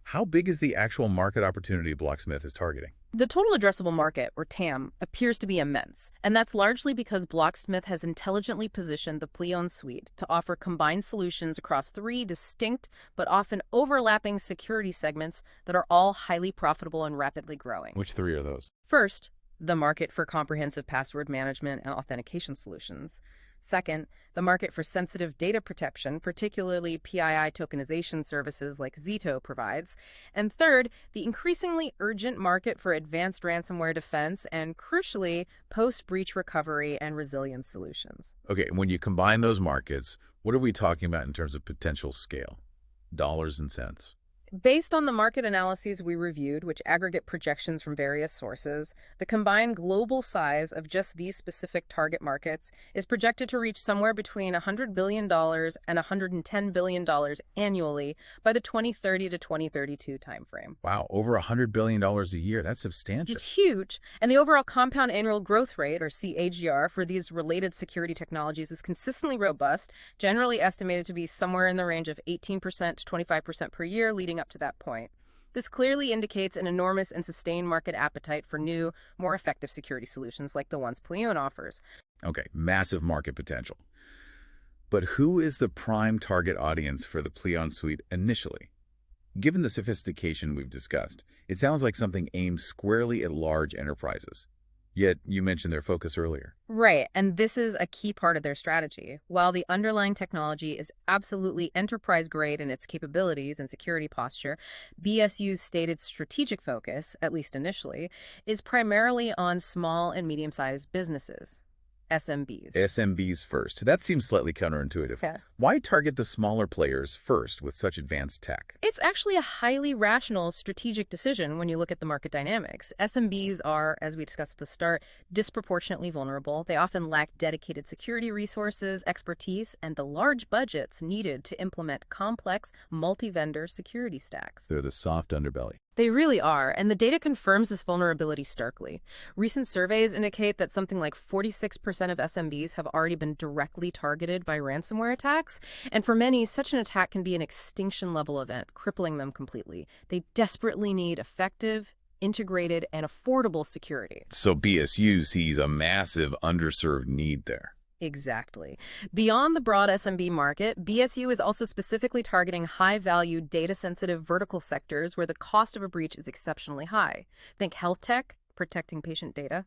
How big is the actual market opportunity Blocksmith is targeting? The total addressable market, or TAM, appears to be immense, and that's largely because Blocksmith has intelligently positioned the Pleon suite to offer combined solutions across three distinct but often overlapping security segments that are all highly profitable and rapidly growing. Which three are those? First, the market for comprehensive password management and authentication solutions. Second, the market for sensitive data protection, particularly PII tokenization services like Zito provides. And third, the increasingly urgent market for advanced ransomware defense and, crucially, post-breach recovery and resilience solutions. Okay, when you combine those markets, what are we talking about in terms of potential scale? Dollars and cents. Based on the market analyses we reviewed, which aggregate projections from various sources, the combined global size of just these specific target markets is projected to reach somewhere between $100 billion and $110 billion annually by the 2030 to 2032 timeframe. Wow, over $100 billion a year. That's substantial. It's huge, and the overall compound annual growth rate, or CAGR, for these related security technologies is consistently robust, generally estimated to be somewhere in the range of 18% to 25% per year leading up to that point. This clearly indicates an enormous and sustained market appetite for new, more effective security solutions like the ones Pleon offers. Okay, massive market potential. But who is the prime target audience for the Pleon suite initially? Given the sophistication we've discussed, it sounds like something aimed squarely at large enterprises. Yet, you mentioned their focus earlier. Right, and this is a key part of their strategy. While the underlying technology is absolutely enterprise-grade in its capabilities and security posture, BSU's stated strategic focus, at least initially, is primarily on small and medium-sized businesses. SMBs. SMBs first. That seems slightly counterintuitive. Yeah. Why target the smaller players first with such advanced tech? It's actually a highly rational strategic decision when you look at the market dynamics. SMBs are, as we discussed at the start, disproportionately vulnerable. They often lack dedicated security resources, expertise, and the large budgets needed to implement complex, multi-vendor security stacks. They're the soft underbelly. They really are, and the data confirms this vulnerability starkly. Recent surveys indicate that something like 46% of SMBs have already been directly targeted by ransomware attacks, and for many, such an attack can be an extinction-level event, crippling them completely. They desperately need effective, integrated, and affordable security. So BSU sees a massive underserved need there. Exactly. Beyond the broad SMB market, BSU is also specifically targeting high-value, data-sensitive vertical sectors where the cost of a breach is exceptionally high. Think health tech, protecting patient data,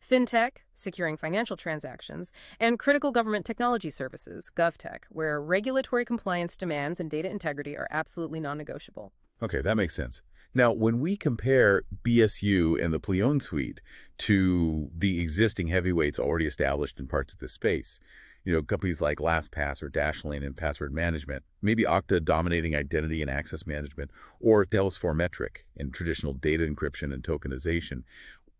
fintech, securing financial transactions, and critical government technology services, GovTech, where regulatory compliance demands and data integrity are absolutely non-negotiable. Okay, that makes sense. Now, when we compare BSU and the Pleon suite to the existing heavyweights already established in parts of this space, companies like LastPass or Dashlane in password management, maybe Okta dominating identity and access management, or Dell's Metric in traditional data encryption and tokenization,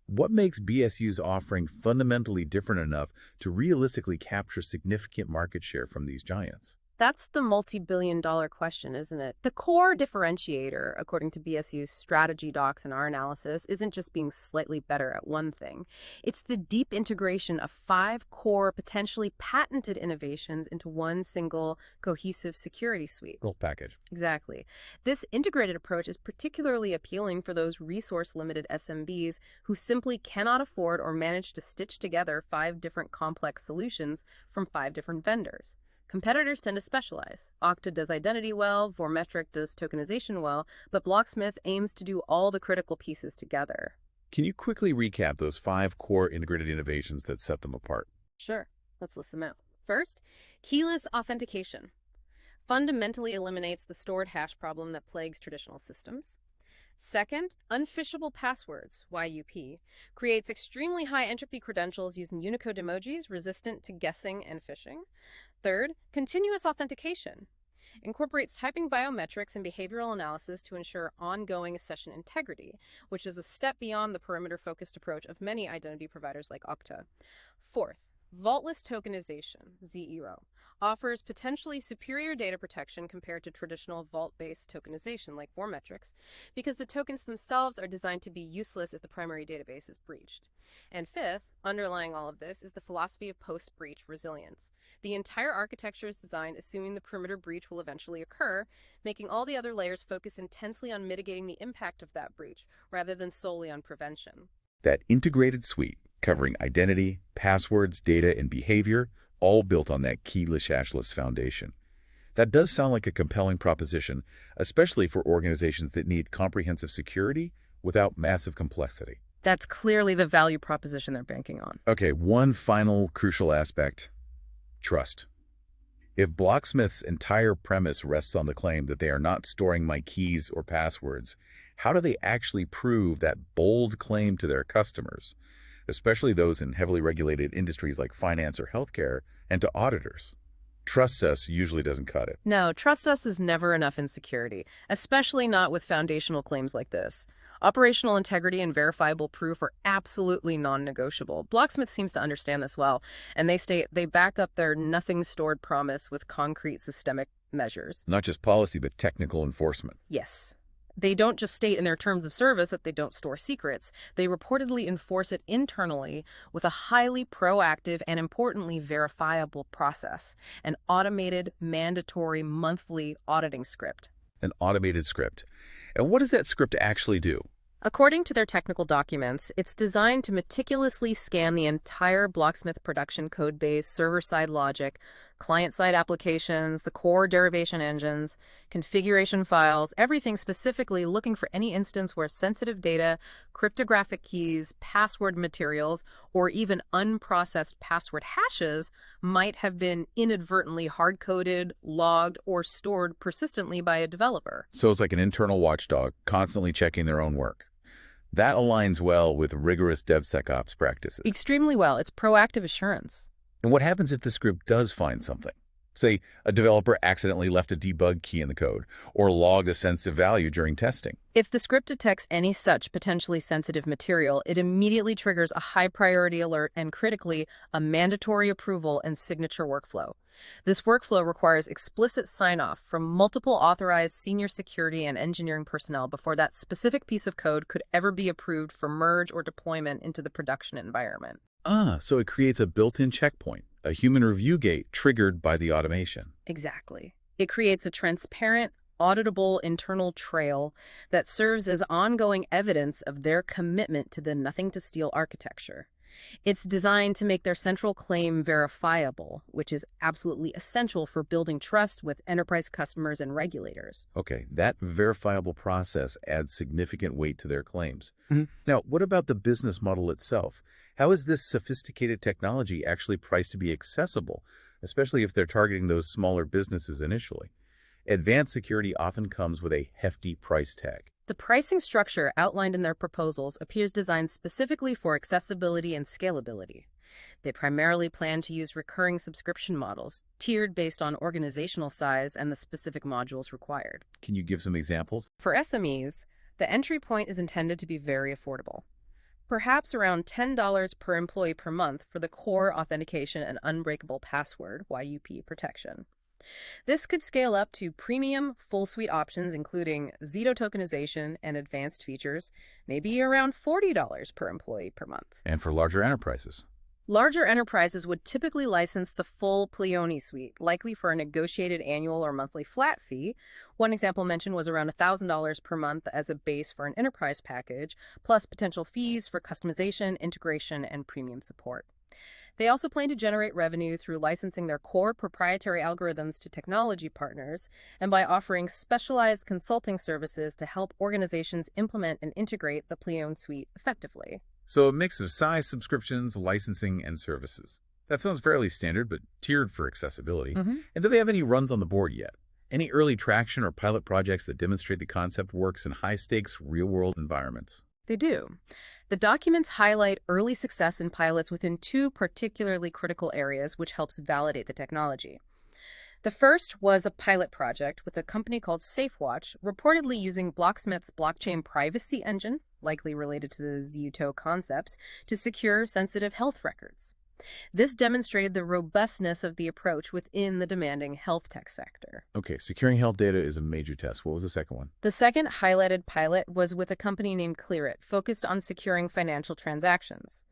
What makes BSU's offering fundamentally different enough to realistically capture significant market share from these giants? That's the multi-billion-dollar question, isn't it? The core differentiator, according to BSU's strategy docs and our analysis, isn't just being slightly better at one thing. It's the deep integration of 5 core, potentially patented innovations into one single, cohesive security suite. Little package. Exactly. This integrated approach is particularly appealing for those resource-limited SMBs who simply cannot afford or manage to stitch together 5 different complex solutions from 5 different vendors. Competitors tend to specialize. Okta does identity well, Vormetric does tokenization well, but Blocksmith aims to do all the critical pieces together. Can you quickly recap those 5 core integrated innovations that set them apart? Sure, let's list them out. First, keyless authentication fundamentally eliminates the stored hash problem that plagues traditional systems. Second, unphishable passwords, YUP, creates extremely high entropy credentials using Unicode emojis resistant to guessing and phishing. Third, continuous authentication incorporates typing biometrics and behavioral analysis to ensure ongoing session integrity, which is a step beyond the perimeter-focused approach of many identity providers like Okta. Fourth, vaultless tokenization, ZERO, offers potentially superior data protection compared to traditional vault-based tokenization like Vormetrics, because the tokens themselves are designed to be useless if the primary database is breached. And fifth, underlying all of this is the philosophy of post-breach resilience. The entire architecture is designed assuming the perimeter breach will eventually occur, making all the other layers focus intensely on mitigating the impact of that breach, rather than solely on prevention. That integrated suite, covering identity, passwords, data, and behavior, all built on that keyless hashless foundation. That does sound like a compelling proposition, especially for organizations that need comprehensive security without massive complexity. That's clearly the value proposition they're banking on. Okay, one final crucial aspect: trust. If Blocksmith's entire premise rests on the claim that they are not storing my keys or passwords, how do they actually prove that bold claim to their customers, especially those in heavily regulated industries like finance or healthcare, and to auditors? Trust us usually doesn't cut it. No, trust us is never enough in security, especially not with foundational claims like this. Operational integrity and verifiable proof are absolutely non-negotiable. Blocksmith seems to understand this well, and they state they back up their nothing stored promise with concrete systemic measures. Not just policy, but technical enforcement. Yes. They don't just state in their terms of service that they don't store secrets. They reportedly enforce it internally with a highly proactive and importantly verifiable process, an automated, mandatory monthly auditing script. An automated script. And what does that script actually do? According to their technical documents, it's designed to meticulously scan the entire Blocksmith production code base, server-side logic, client-side applications, the core derivation engines, configuration files, everything specifically looking for any instance where sensitive data, cryptographic keys, password materials, or even unprocessed password hashes might have been inadvertently hard-coded, logged, or stored persistently by a developer. So it's like an internal watchdog, constantly checking their own work. That aligns well with rigorous DevSecOps practices. Extremely well. It's proactive assurance. And what happens if the script does find something? Say, a developer accidentally left a debug key in the code, or logged a sensitive value during testing. If the script detects any such potentially sensitive material, it immediately triggers a high-priority alert and, critically, a mandatory approval and signature workflow. This workflow requires explicit sign-off from multiple authorized senior security and engineering personnel before that specific piece of code could ever be approved for merge or deployment into the production environment. So it creates a built-in checkpoint, a human review gate triggered by the automation. Exactly. It creates a transparent, auditable internal trail that serves as ongoing evidence of their commitment to the nothing-to-steal architecture. It's designed to make their central claim verifiable, which is absolutely essential for building trust with enterprise customers and regulators. Okay, that verifiable process adds significant weight to their claims. Mm-hmm. Now, what about the business model itself? How is this sophisticated technology actually priced to be accessible, especially if they're targeting those smaller businesses initially? Advanced security often comes with a hefty price tag. The pricing structure outlined in their proposals appears designed specifically for accessibility and scalability. They primarily plan to use recurring subscription models, tiered based on organizational size and the specific modules required. Can you give some examples? For SMEs, the entry point is intended to be very affordable. perhaps around $10 per employee per month for the core authentication and unbreakable password (YUP) protection. This could scale up to premium, full suite options, including Zito tokenization and advanced features, maybe around $40 per employee per month. And for larger enterprises? Larger enterprises would typically license the full Pleione suite, likely for a negotiated annual or monthly flat fee. One example mentioned was around $1,000 per month as a base for an enterprise package, plus potential fees for customization, integration, and premium support. They also plan to generate revenue through licensing their core proprietary algorithms to technology partners and by offering specialized consulting services to help organizations implement and integrate the Pleione suite effectively. So a mix of size, subscriptions, licensing, and services. That sounds fairly standard, but tiered for accessibility. And do they have any runs on the board yet? Any early traction or pilot projects that demonstrate the concept works in high-stakes, real-world environments? They do. The documents highlight early success in pilots within two particularly critical areas, which helps validate the technology. The first was a pilot project with a company called SafeWatch, reportedly using Blocksmith's blockchain privacy engine, likely related to the Zito concepts, to secure sensitive health records. This demonstrated the robustness of the approach within the demanding health tech sector. Okay, securing health data is a major test. What was the second one? The second highlighted pilot was with a company named Clearit, focused on securing financial transactions.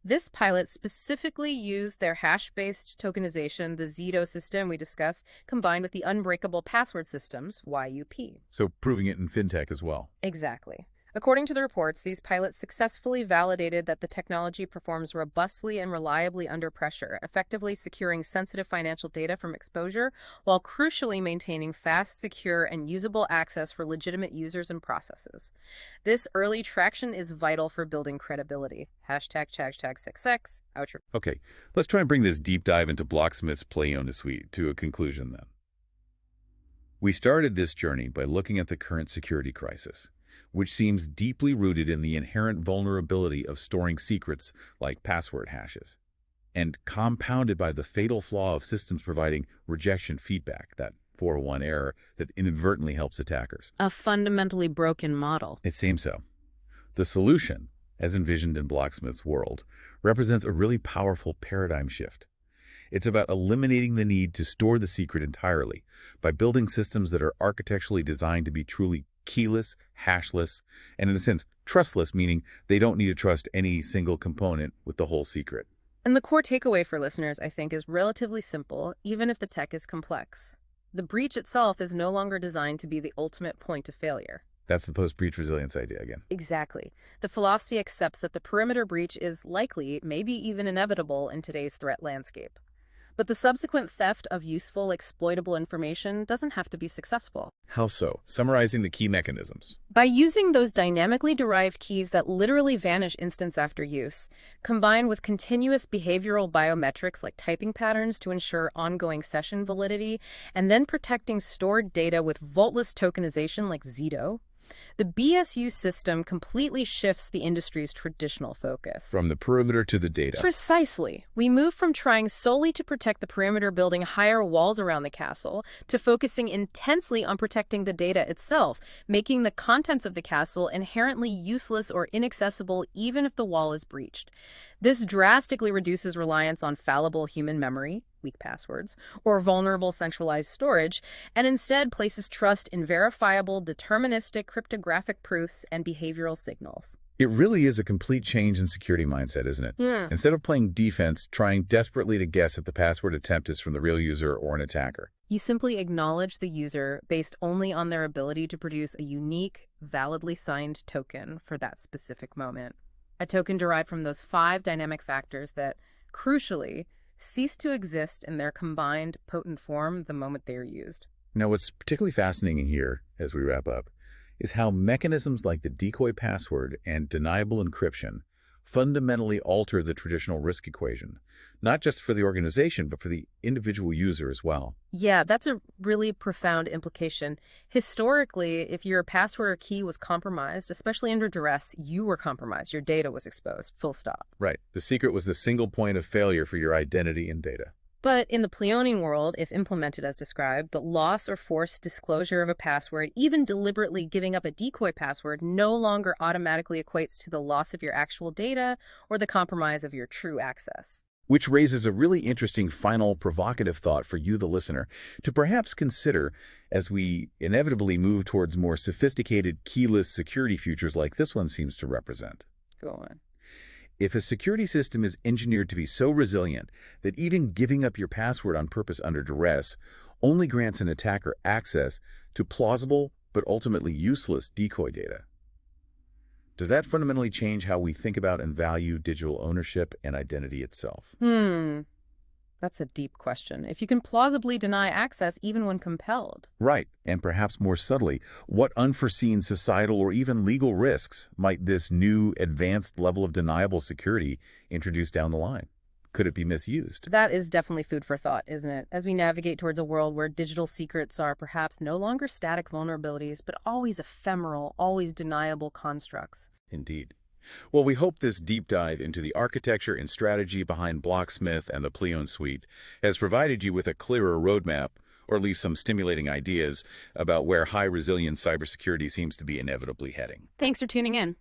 This pilot specifically used their hash-based tokenization, the Zito system we discussed, combined with the unbreakable password systems, YUP. So proving it in fintech as well. Exactly. According to the reports, these pilots successfully validated that the technology performs robustly and reliably under pressure, effectively securing sensitive financial data from exposure, while crucially maintaining fast, secure, and usable access for legitimate users and processes. This early traction is vital for building credibility. ###6x. Outro. Okay, let's try and bring this deep dive into Blocksmith's Pleione suite to a conclusion then. We started this journey by looking at the current security crisis, which seems deeply rooted in the inherent vulnerability of storing secrets like password hashes, and compounded by the fatal flaw of systems providing rejection feedback, that 401 error that inadvertently helps attackers. A fundamentally broken model. It seems so. The solution, as envisioned in Blocksmith's world, represents a really powerful paradigm shift. It's about eliminating the need to store the secret entirely by building systems that are architecturally designed to be truly keyless, hashless, and in a sense, trustless, meaning they don't need to trust any single component with the whole secret. And the core takeaway for listeners, I think, is relatively simple, even if the tech is complex. The breach itself is no longer designed to be the ultimate point of failure. That's the post-breach resilience idea again. Exactly. The philosophy accepts that the perimeter breach is likely, maybe even inevitable in today's threat landscape. But the subsequent theft of useful, exploitable information doesn't have to be successful. How so? Summarizing the key mechanisms. By using those dynamically derived keys that literally vanish instance after use, combined with continuous behavioral biometrics like typing patterns to ensure ongoing session validity, and then protecting stored data with vaultless tokenization like Zito, the BSU system completely shifts the industry's traditional focus. From the perimeter to the data. Precisely. We move from trying solely to protect the perimeter, building higher walls around the castle, to focusing intensely on protecting the data itself, making the contents of the castle inherently useless or inaccessible even if the wall is breached. This drastically reduces reliance on fallible human memory, weak passwords, or vulnerable centralized storage, and instead places trust in verifiable, deterministic cryptographic proofs and behavioral signals. It really is a complete change in security mindset, isn't it? Instead of playing defense, trying desperately to guess if the password attempt is from the real user or an attacker. You simply acknowledge the user based only on their ability to produce a unique, validly signed token for that specific moment. A token derived from those 5 dynamic factors that, crucially, cease to exist in their combined, potent form the moment they are used. Now, what's particularly fascinating here, as we wrap up, is how mechanisms like the decoy password and deniable encryption fundamentally alter the traditional risk equation, not just for the organization, but for the individual user as well. Yeah, that's a really profound implication. Historically, if your password or key was compromised, especially under duress, you were compromised. Your data was exposed, full stop. Right. The secret was the single point of failure for your identity and data. But in the pleoning world, if implemented as described, the loss or forced disclosure of a password, even deliberately giving up a decoy password, no longer automatically equates to the loss of your actual data or the compromise of your true access. Which raises a really interesting final provocative thought for you, the listener, to perhaps consider as we inevitably move towards more sophisticated keyless security features like this one seems to represent. Go on. If a security system is engineered to be so resilient that even giving up your password on purpose under duress only grants an attacker access to plausible but ultimately useless decoy data, does that fundamentally change how we think about and value digital ownership and identity itself? That's a deep question. If you can plausibly deny access even when compelled. Right, and perhaps more subtly, what unforeseen societal or even legal risks might this new advanced level of deniable security introduce down the line? Could it be misused? That is definitely food for thought, isn't it? As we navigate towards a world where digital secrets are perhaps no longer static vulnerabilities, but always ephemeral, always deniable constructs. Indeed. Well, we hope this deep dive into the architecture and strategy behind Blocksmith and the Pleon suite has provided you with a clearer roadmap, or at least some stimulating ideas about where high-resilience cybersecurity seems to be inevitably heading. Thanks for tuning in.